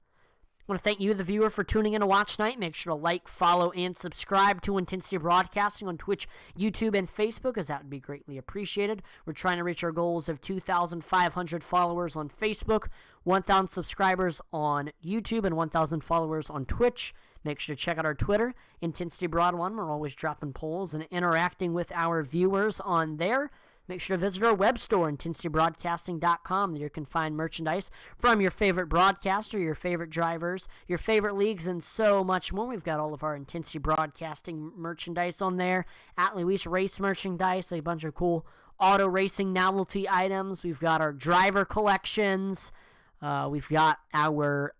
I want to thank you, the viewer, for tuning in to watch tonight. Make sure to like, follow, and subscribe to Intensity Broadcasting on Twitch, YouTube, and Facebook, as that would be greatly appreciated. We're trying to reach our goals of 2,500 followers on Facebook, 1,000 subscribers on YouTube, and 1,000 followers on Twitch. Make sure to check out our Twitter, Intensity Broad 1. We're always dropping polls and interacting with our viewers on there. Make sure to visit our web store, intensitybroadcasting.com. There you can find merchandise from your favorite broadcaster, your favorite drivers, your favorite leagues, and so much more. We've got all of our Intensity Broadcasting merchandise on there. At Luis Race merchandise, a bunch of cool auto racing novelty items. We've got our driver collections. We've got our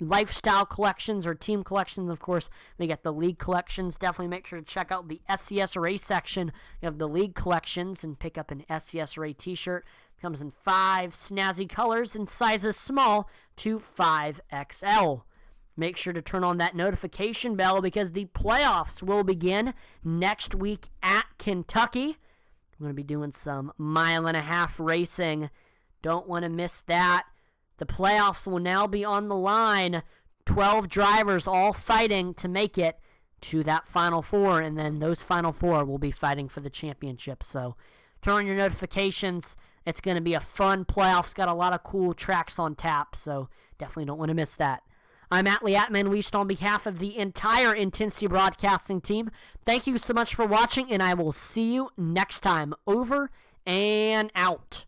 lifestyle collections or team collections. Of course, we got the league collections. Definitely make sure to check out the SCSRA section of the league collections and pick up an SCSRA t-shirt. Comes in 5 snazzy colors and sizes small to 5XL. Make sure to turn on that notification bell because the playoffs will begin next week at Kentucky. I'm going to be doing some 1.5 mile racing. Don't want to miss that. The playoffs will now be on the line. 12 drivers all fighting to make it to that Final Four, and then those Final Four will be fighting for the championship. So turn on your notifications. It's going to be a fun playoffs. Got a lot of cool tracks on tap, so definitely don't want to miss that. I'm Atlee Atman-Weist on behalf of the entire Intensity Broadcasting team. Thank you so much for watching, and I will see you next time. Over and out.